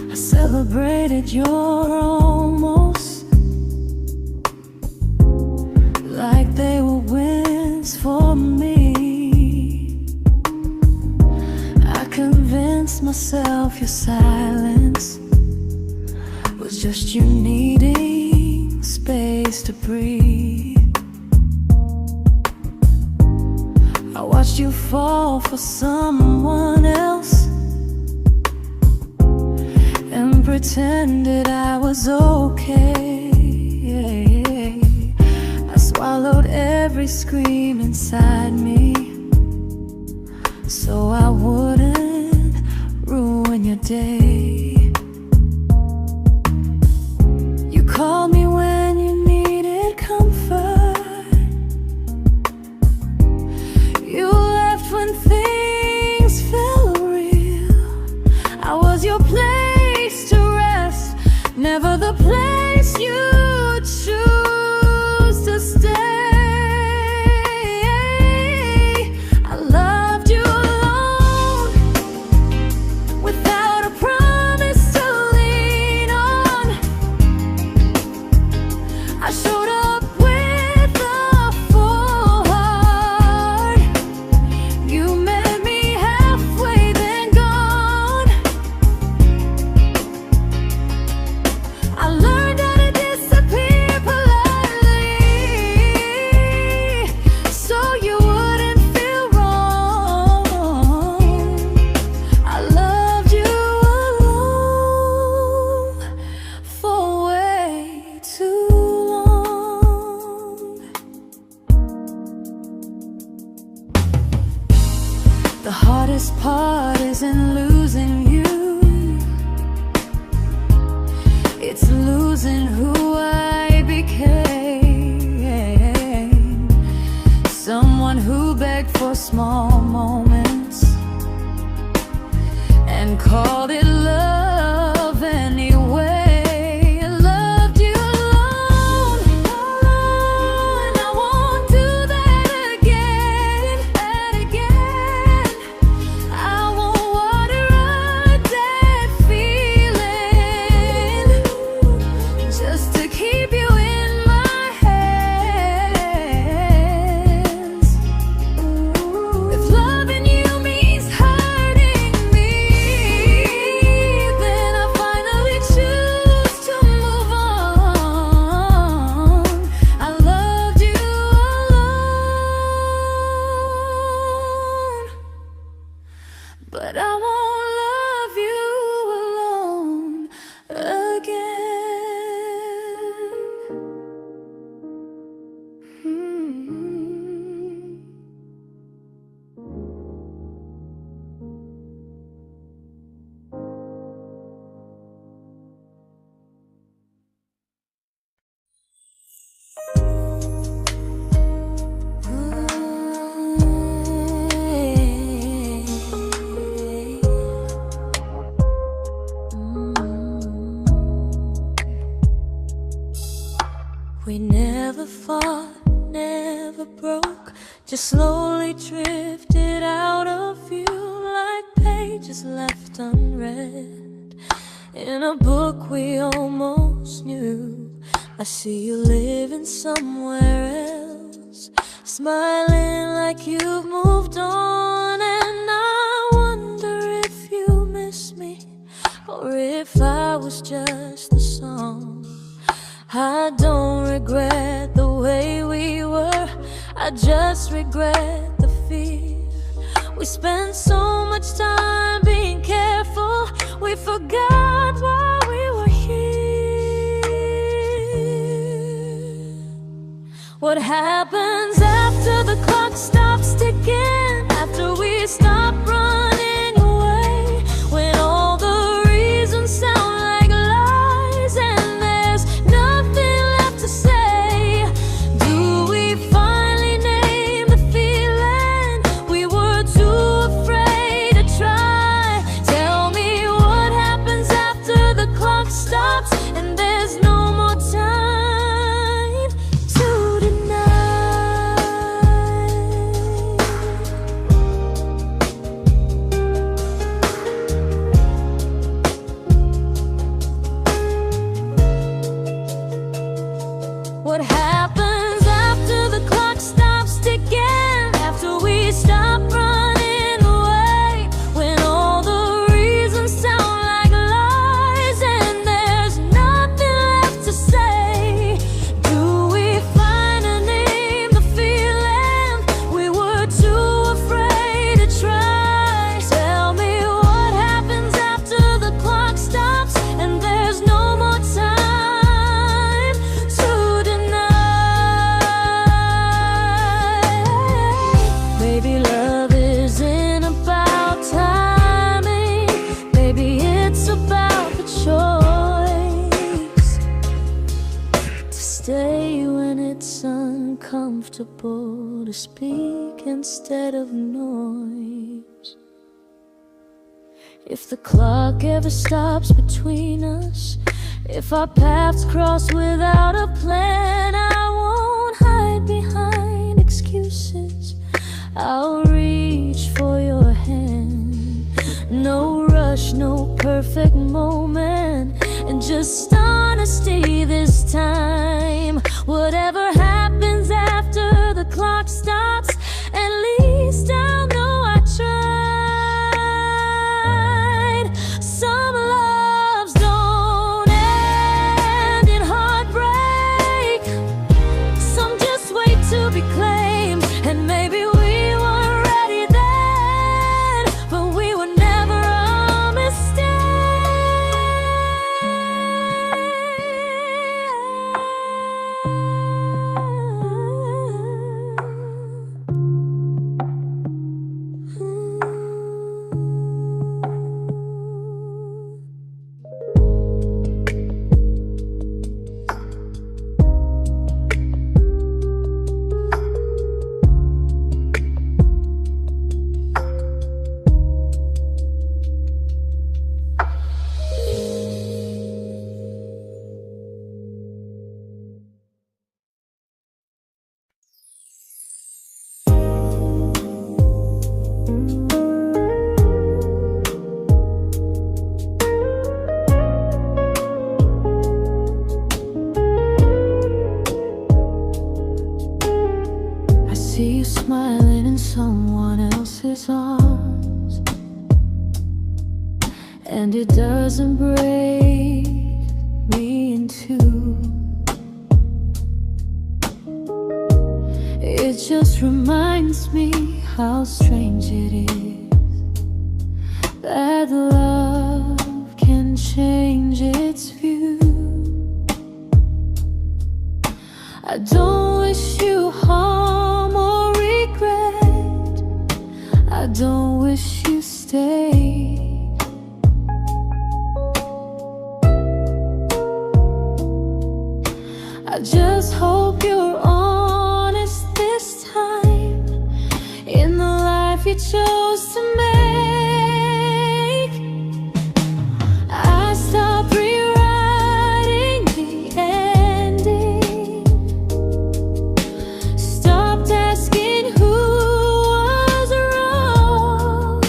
I celebrated your almost like they were wins for me. I convinced myself your silence was just you needing space to breathe. I watched you fall for someone else and pretended I was okay. I swallowed every scream inside me so I wouldn't ruin your day. You called me when you needed comfort. You left when things felt real. I was your place to rest, never the place you choose to stay. I loved you alone, without a promise to lean on. I showed up with a full heart. You met me halfway, then gone. I learned how to disappear politely, so you wouldn't feel wrong. I loved you alone for way too long. The hardest part isn't losing you, it's losing who I became. Someone who begged for small moments and called it love anyway. I loved you alone, and I won't do that again. I won't water a dead feeling just to keep you in my hands. If loving you means hurting me, then I finally choose to move on. I loved you alone, but I won't love you alone again. We never fought, never broke, just slowly drifted out of view like pages left unread in a book we almost knew. I see you living somewhere else, smiling like you've moved on, and I wonder if you miss me or if I was just the song. I don't regret the way we were, I just regret the fear. We spent so much time being careful, we forgot why we were here. What happens after the clock stops ticking, after we stop running away, when all the reasons sound like lies and there's nothing left to say? Do we finally name the feeling we were too afraid to try? comfortable to speak instead of noise. If the clock ever stops between us, if our paths cross without a plan, I won't hide behind excuses. I'll reach for your hand. No rush, no perfect moment, and just honesty this time. Whatever happens after the clock stops, at least I'll know I tried. Some loves don't end in heartbreak, some just wait to be claimed. And maybe we weren't ready then, but we were never a mistake. I see you smiling in someone else's arms, and it doesn't break me in two. It just reminds me how strange it is that love can change its view. I don't wish you harm or regret, I don't wish you stayed. I just hope you're honest this time in the life you chose to make. I stopped rewriting the ending, stopped asking who was wrong.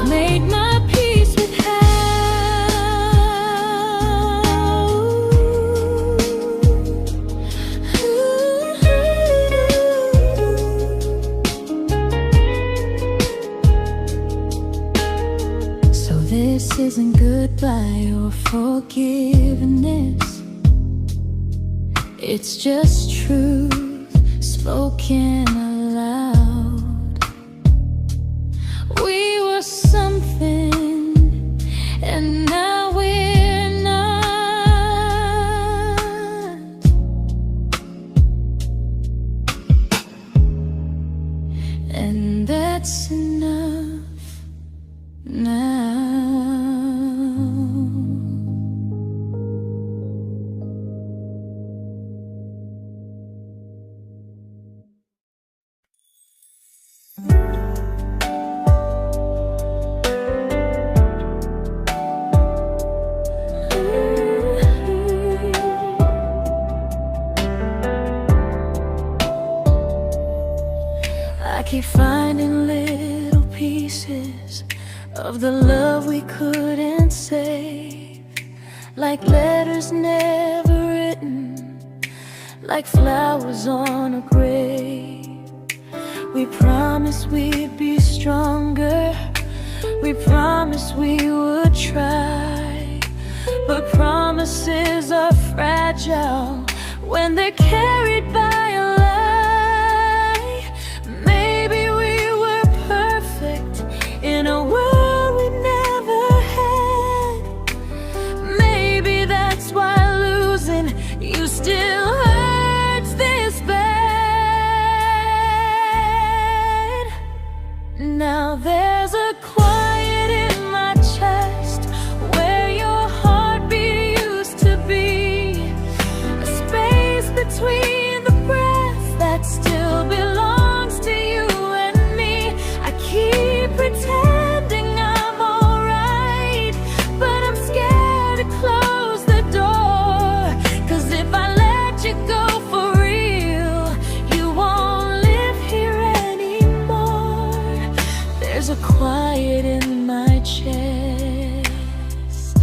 made my peace with hell. So this isn't goodbye or forgiveness, it's just truth spoken aloud. We were something, and now we're not. And that's enough now. I keep finding little pieces of the love we couldn't save, like letters never written, like flowers on a grave. We promised we'd be stronger, we promised we would try, but promises are fragile when they're carried by a lie. Maybe we were perfect in a world we never had. Maybe that's why losing you still hurts this bad. Now there's a quiet in my chest where your heartbeat used to be, a space between the breaths that still belongs to you and me. I keep pretending I'm alright, but I'm scared to close the door, 'cause if I let you go for real, you won't live here anymore. There's a quiet in my chest,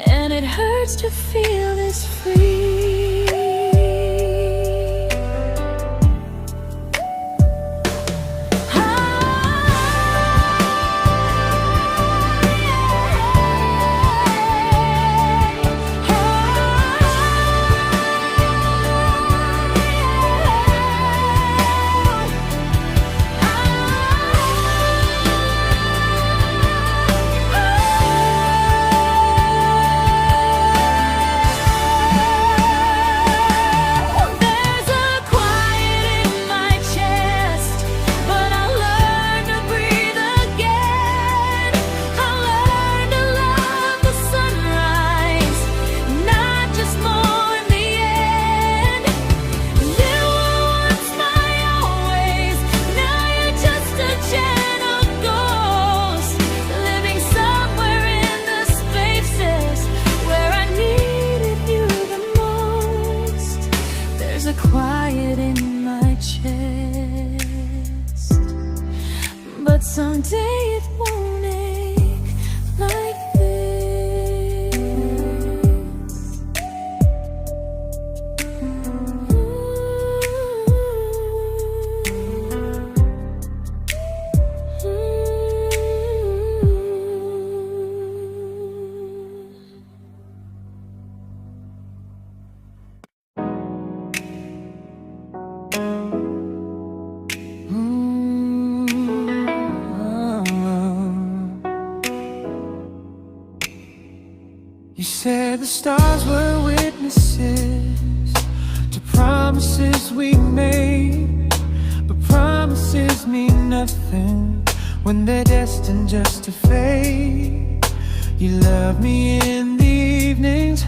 and it hurts to feel this free. Quiet in my chest, but someday it won't ache like this. You said the stars were witnesses to promises we made, but promises mean nothing when they're destined just to fade. You love me in the evenings,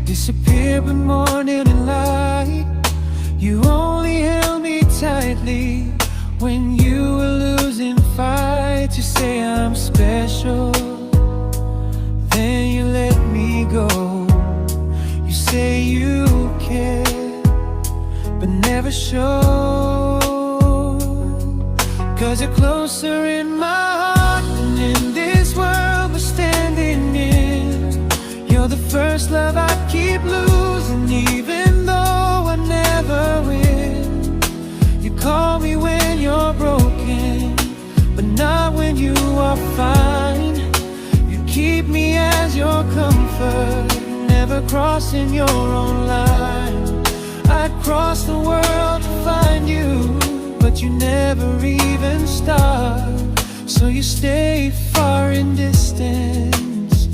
disappear when morning and light. You only held me tightly when you were losing fights. You say I'm special, then you let me go. You say you care, but never show, 'cause you're closer in my heart than your comfort, never crossing your own line. I'd cross the world to find you, but you never even start. So you stay far in distance,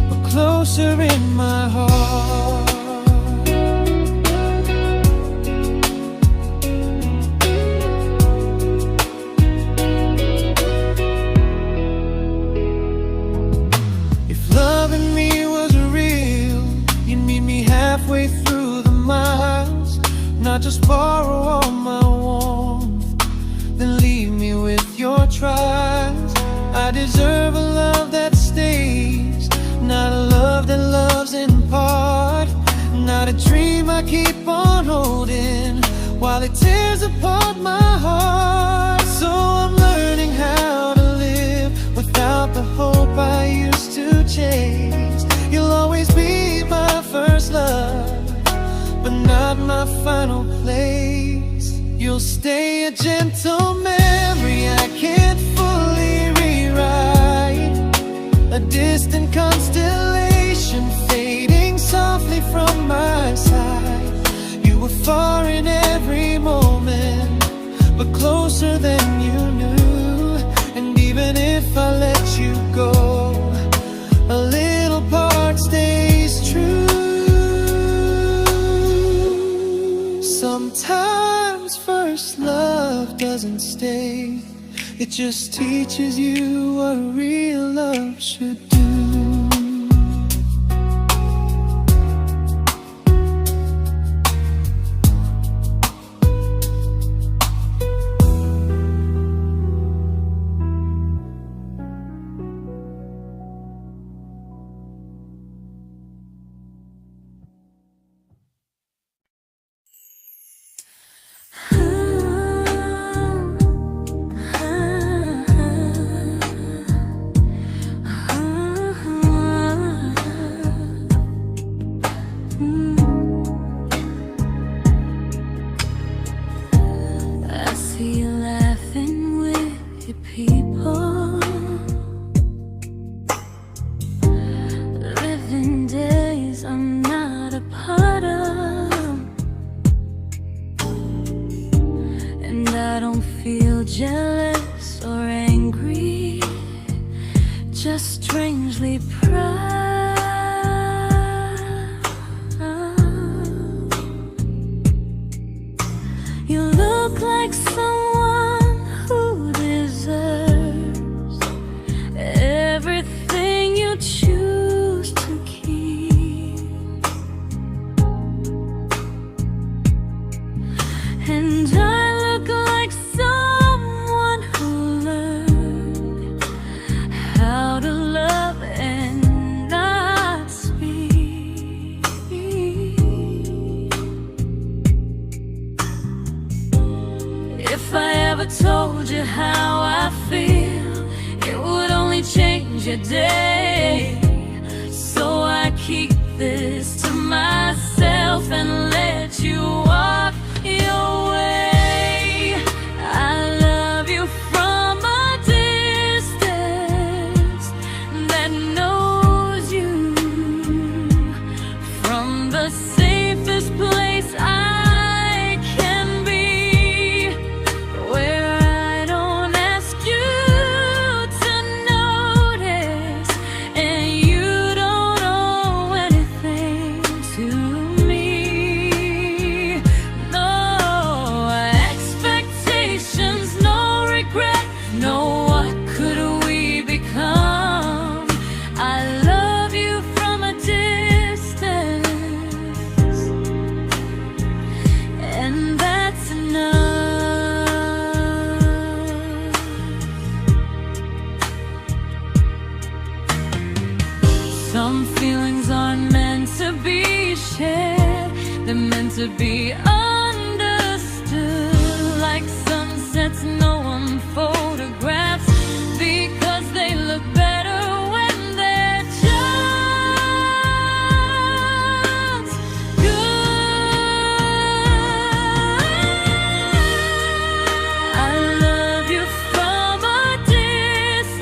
but closer in my heart. Halfway through the miles, not just borrow all my warmth, then leave me with your trials. I deserve a love that stays, not a love that loves in part, not a dream I keep on holding while it tears apart my heart. So I'm learning how to live without the hope I used to chase. You'll always be my first love, but not my final place. You'll stay a gentle memory I can't fully rewrite, a distant constellation fading softly from my side. You were far in every moment, but closer than you knew. And even if I let you go, a little part stays true. Sometimes first love doesn't stay, it just teaches you what real love should do. Jealous or angry, just strangely proud. You look like someone who deserves everything you choose to keep, and I look like someone who learned how to love and not speak. If I ever told you how I feel, it would only change your day. So I keep this to myself and let you walk your way. I love you from a distance that knows you, from the safest place I can be, where I don't ask you to notice and you don't owe anything to me. No expectations, no regret, no what could we become. I love you from a distance, and that's enough. Some feelings aren't meant to be shared, they're meant to be understood, like sunsets no one photographs, because they look better when they're just good. I love you from a distance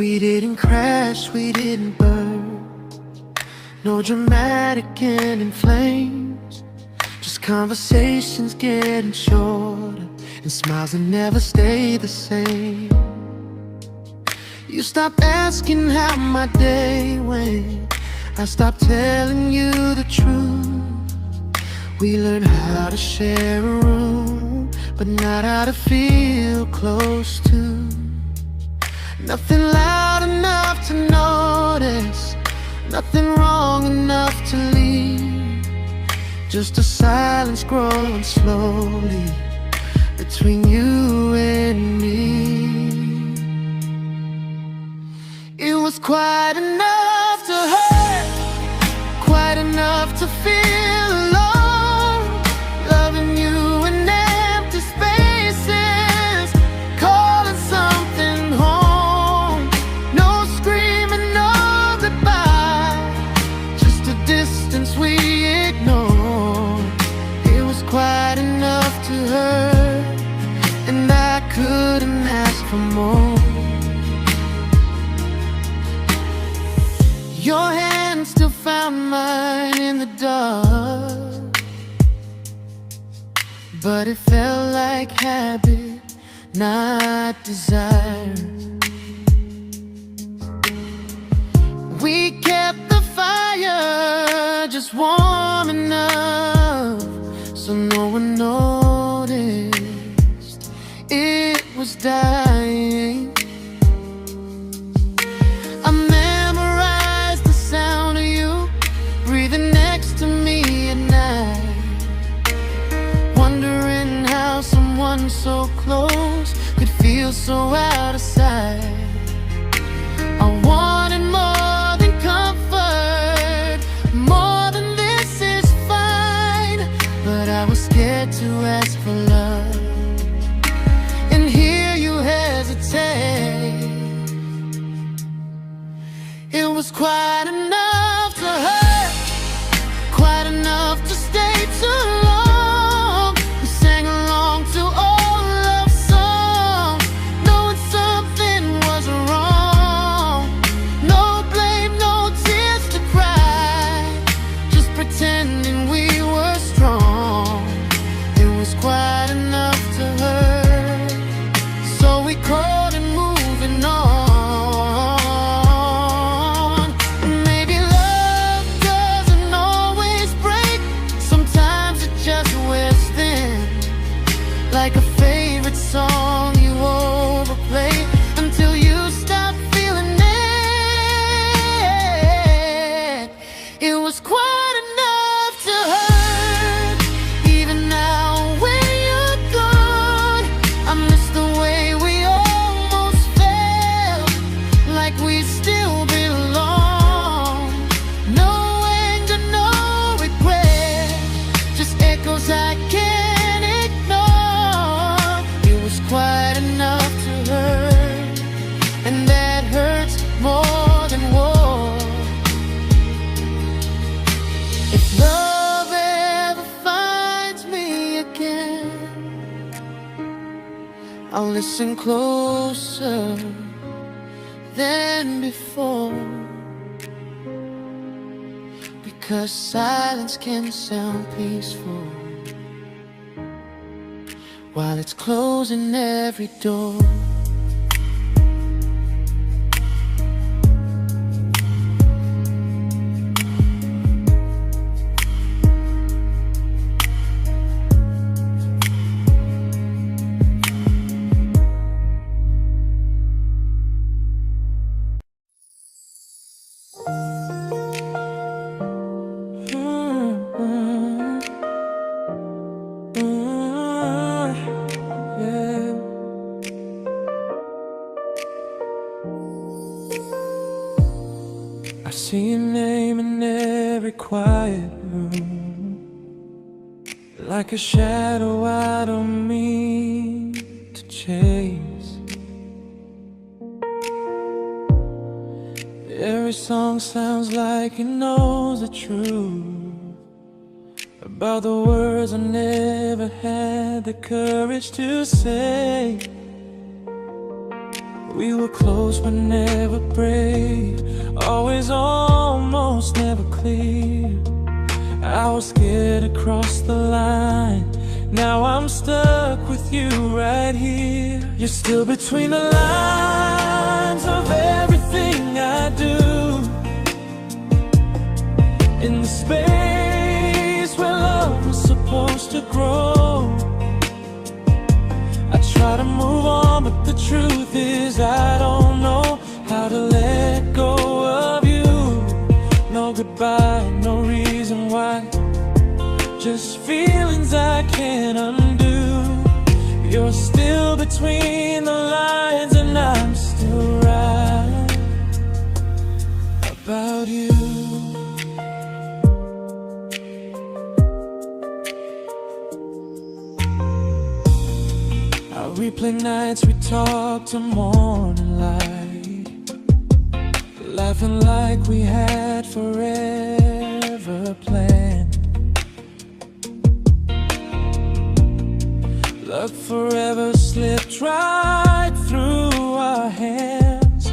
We didn't crash, we didn't burn. No dramatic end in flames. Just conversations getting shorter, and smiles that never stay the same. You stopped asking how my day went. I stopped telling you the truth. We learned how to share a room, but not how to feel close to. Nothing loud enough to notice, nothing wrong enough to leave. Just a silence growing slowly between you and me. It was quite enough to hurt, quite enough to feel alone. Loving you in empty spaces, calling something home. No screaming, no goodbye, just a distance we ignored. It was quite enough to hurt, and I couldn't ask for more. Your hand still found mine in the dark, but it felt like habit, not desire. We kept the fire just warm enough so no one noticed it was dying. I memorized the sound of you breathing next to me at night, wondering how someone so close could feel so out of sight. I wanted more than comfort, more than this is fine, but I was scared to ask for love and hear you hesitate. It was quite enough to hurt, quite enough to stay too long. We sang along to old love songs, knowing something was wrong. No blame, no tears to cry, just pretending we were strong. It was quite enough to hurt, so we crawled and moving on. Like a favorite song you overplay until you stop feeling it. It was quite enough to hurt. Even now when you're gone, I miss the way we almost felt, like we still belong. No anger, no regret, just echoes I can't ignore. It was quite enough to hurt, and that hurts more than war. If love ever finds me again, I'll listen closer than before, because silence can sound peaceful while it's closing every door. I see your name in every quiet room, like a shadow I don't mean to chase. Every song sounds like it knows the truth about the words I never had the courage to say. We were close but never brave, always almost never clear. I was scared to cross the line, now I'm stuck with you right here. You're still between the lines of everything I do, in the space where love was supposed to grow. I try to move on, but the truth is I don't know how to let go of you. No goodbye, no reason why, just feelings I can't undo. You're still between the lines and I'm still right about you. I replay nights we talk to morning light, laughing like we had forever planned. Luck forever slipped right through our hands,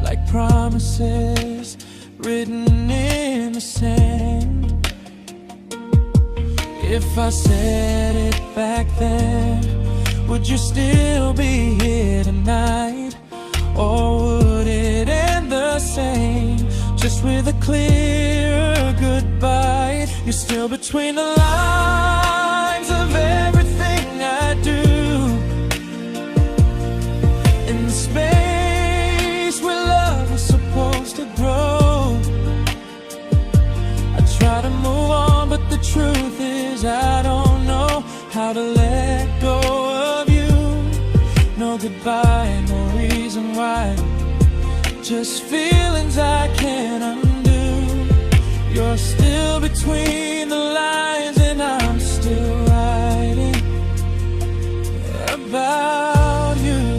like promises written in the sand. If I said it back then, would you still be here tonight? Or would it end the same, just with a clearer goodbye? You're still between the lines of everything I do, in the space where love was supposed to grow. I try to move on, but the truth is I don't know how to let go of you. No goodbye, no reason why, just feelings I can't undo. You're still between the lines and I'm still writing about you.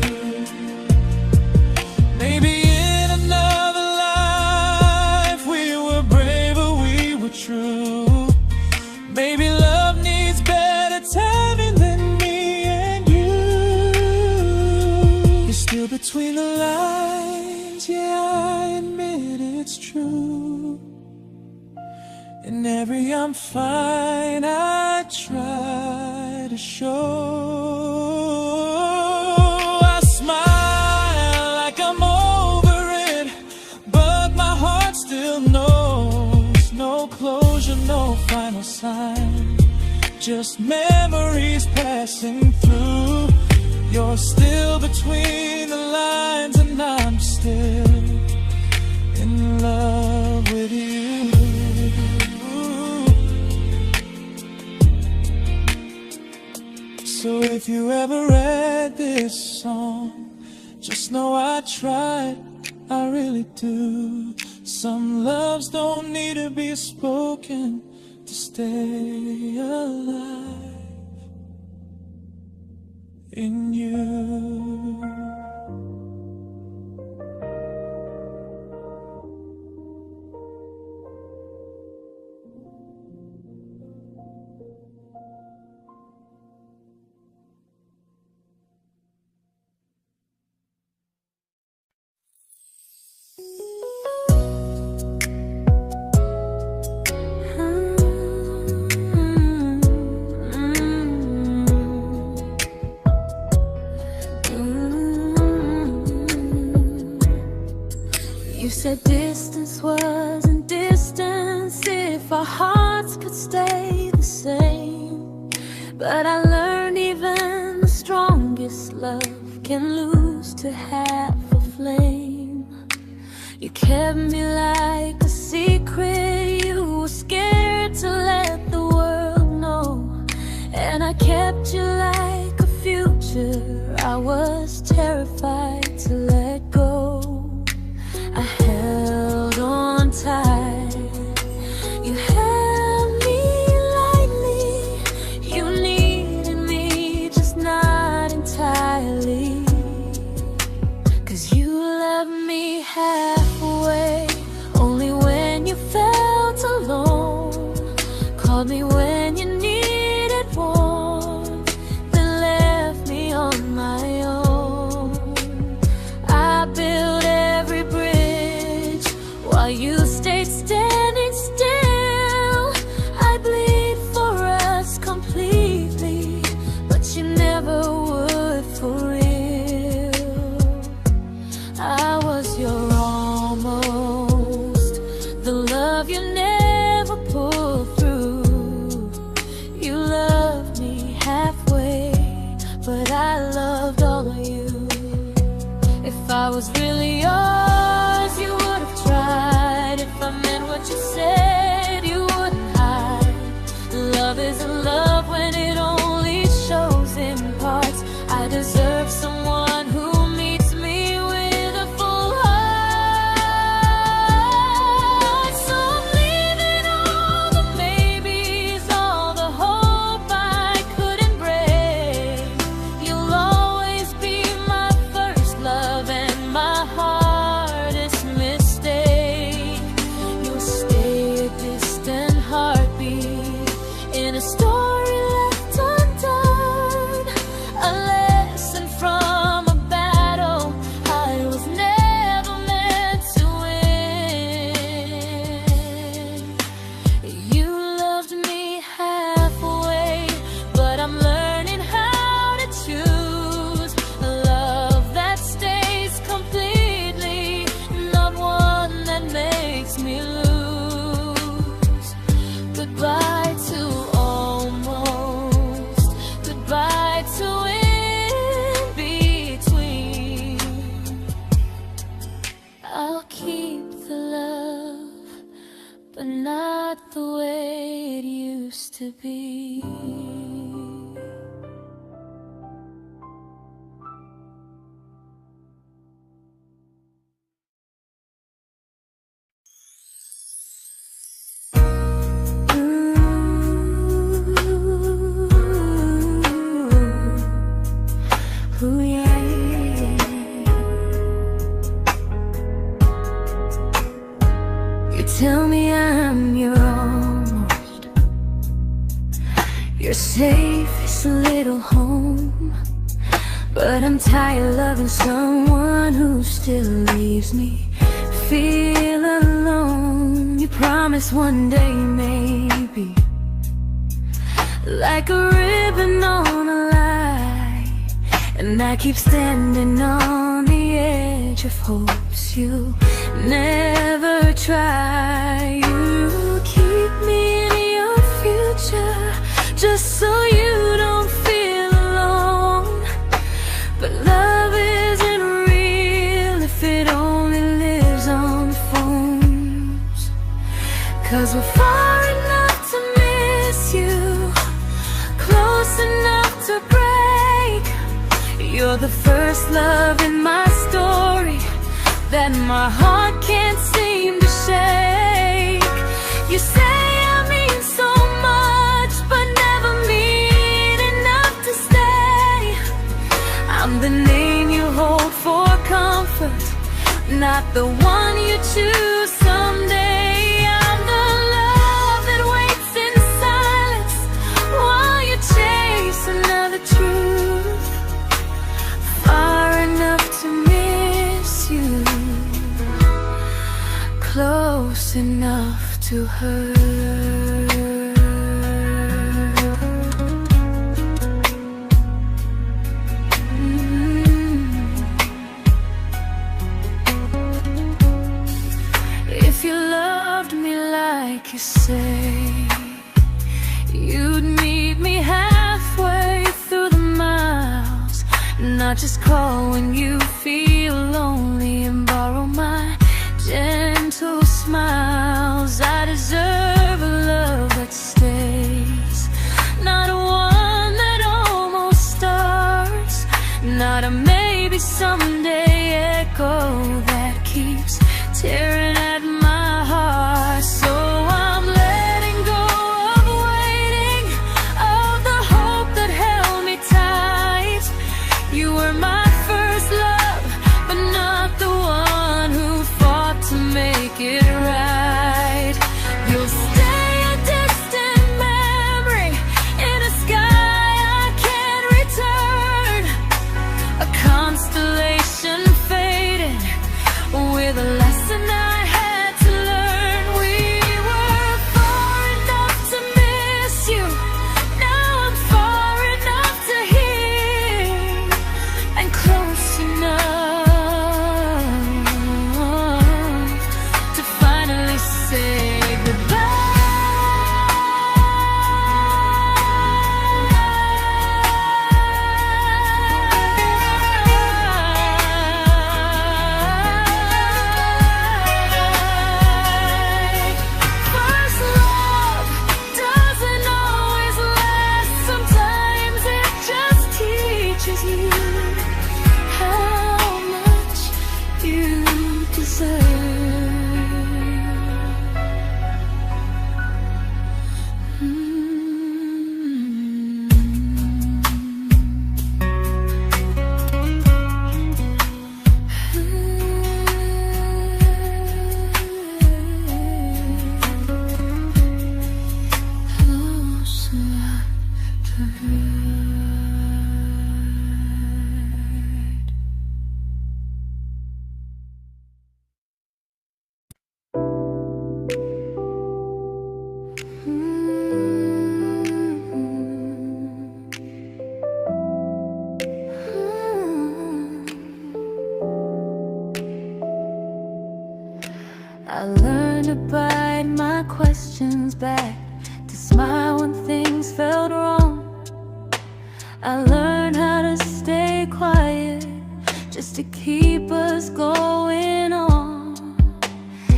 Maybe in another life we were braver, we were true. Maybe love needs better timing than me and you. You're still between the lines, yeah, I admit it's true. In every I'm fine I try to show. I smile like I'm over it, but my heart still knows. No closure, no final sign, just memories passing through. You're still between the lines and I'm still in love with you. So if you ever read this song, just know I tried, I really do. Some loves don't need to be spoken to stay alive in you. You said distance wasn't distance if our hearts could stay the same. But I learned even the strongest love can lose to half a flame. You kept me like a secret, you were scared to let the world know. And I kept you like a future, I was terrified to let go. I held on tight, you held me lightly. You needed me, just not entirely. 'Cause you left me halfway, only when you felt alone. Called me when you needed warmth, then left me on my own. I you stayed standing still. I bleed for us completely, but you never would for real. I was your almost, the love you never pulled through. You loved me halfway, but I loved all of you. If I was really yours, you would have tried. If I meant what you said, you wouldn't hide. Love isn't love when it only shows in parts. I deserve someone who meets me with a full heart. So I'm leaving all the maybes, all the hope I couldn't break. You'll always be my first love and my hardest mistake. You'll stay a distant heartbeat in a story left undone, a lesson from a battle I was never meant to win. You loved me halfway, but I'm learning how to choose a love that stays completely, not one that makes me lose. Goodbye to almost, goodbye to in between. I'll keep the love, but not the way it used to be. Ooh, yeah, yeah. You tell me I'm your almost, your safest little home, but I'm tired loving someone who still leaves me feel alone. You promise one day maybe, like a ribbon on a line, and I keep standing on the edge of hopes you never try. You keep me in your future just so you don't feel alone. But love isn't real if it only lives on phones. 'Cause we're far enough to miss you, close enough to break. You're the first love in my story that my heart can't seem to shake. You say I mean so much, but never mean enough to stay. I'm the name you hold for comfort, not the one you choose someday. I'm the love that waits in silence while you chase another truth. Far enough to miss you, close enough to hurt. If you loved me like you say, you'd meet me halfway through the miles, not just call when you feel lonely and borrow my gentle smiles. I deserve a love that stays, not one that almost starts, not a maybe someday echo that keeps tearing at my heart. So I'm letting go of waiting, of the hope that held me tight. You were my first love, but not the one who fought to make it right. You'll stay a distant memory in a sky I can't return, a constellation faded with a lesson I had to learn. I learned to bite my questions back, to smile when things felt wrong. I learned how to stay quiet, just to keep us going on.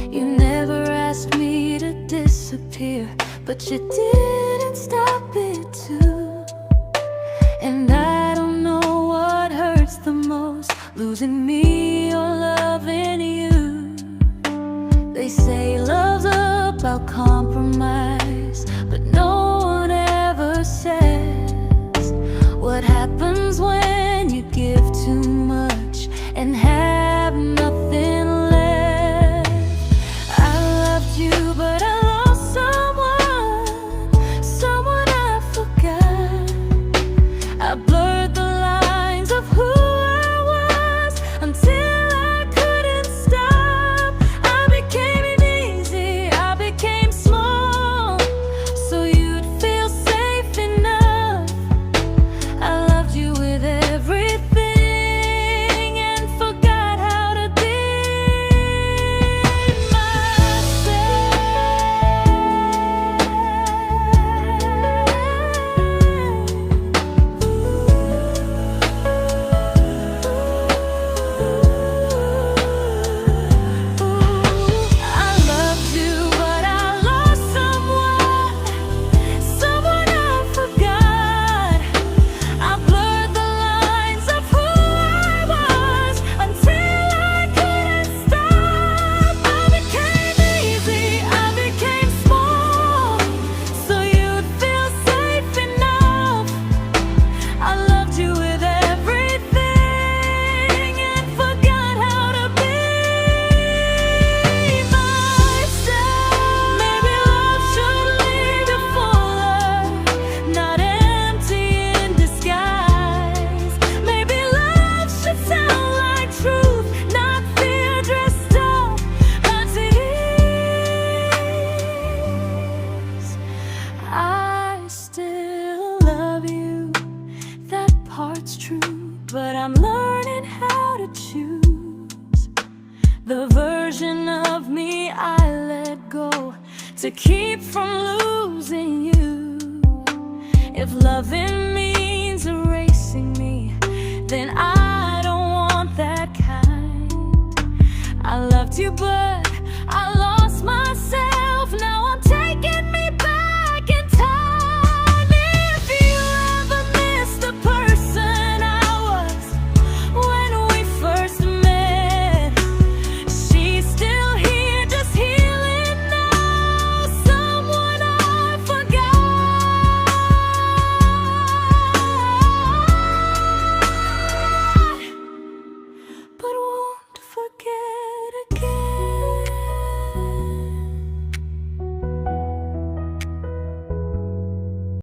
You never asked me to disappear, but you didn't stop it too. And I don't know what hurts the most, losing me or loving you. They say love's about compromise, but no one ever says what happens when you give too much and have nothing left. I loved you, but I lost someone I forgot. I blurred the lines of who I was until I couldn't stop. I became easy, I became small, so you'd feel safe enough. I loved you with everything and forgot how to be but I'm learning how to choose the version of me I let go to keep from losing you. If loving means erasing me, then I don't want that kind. I loved you, but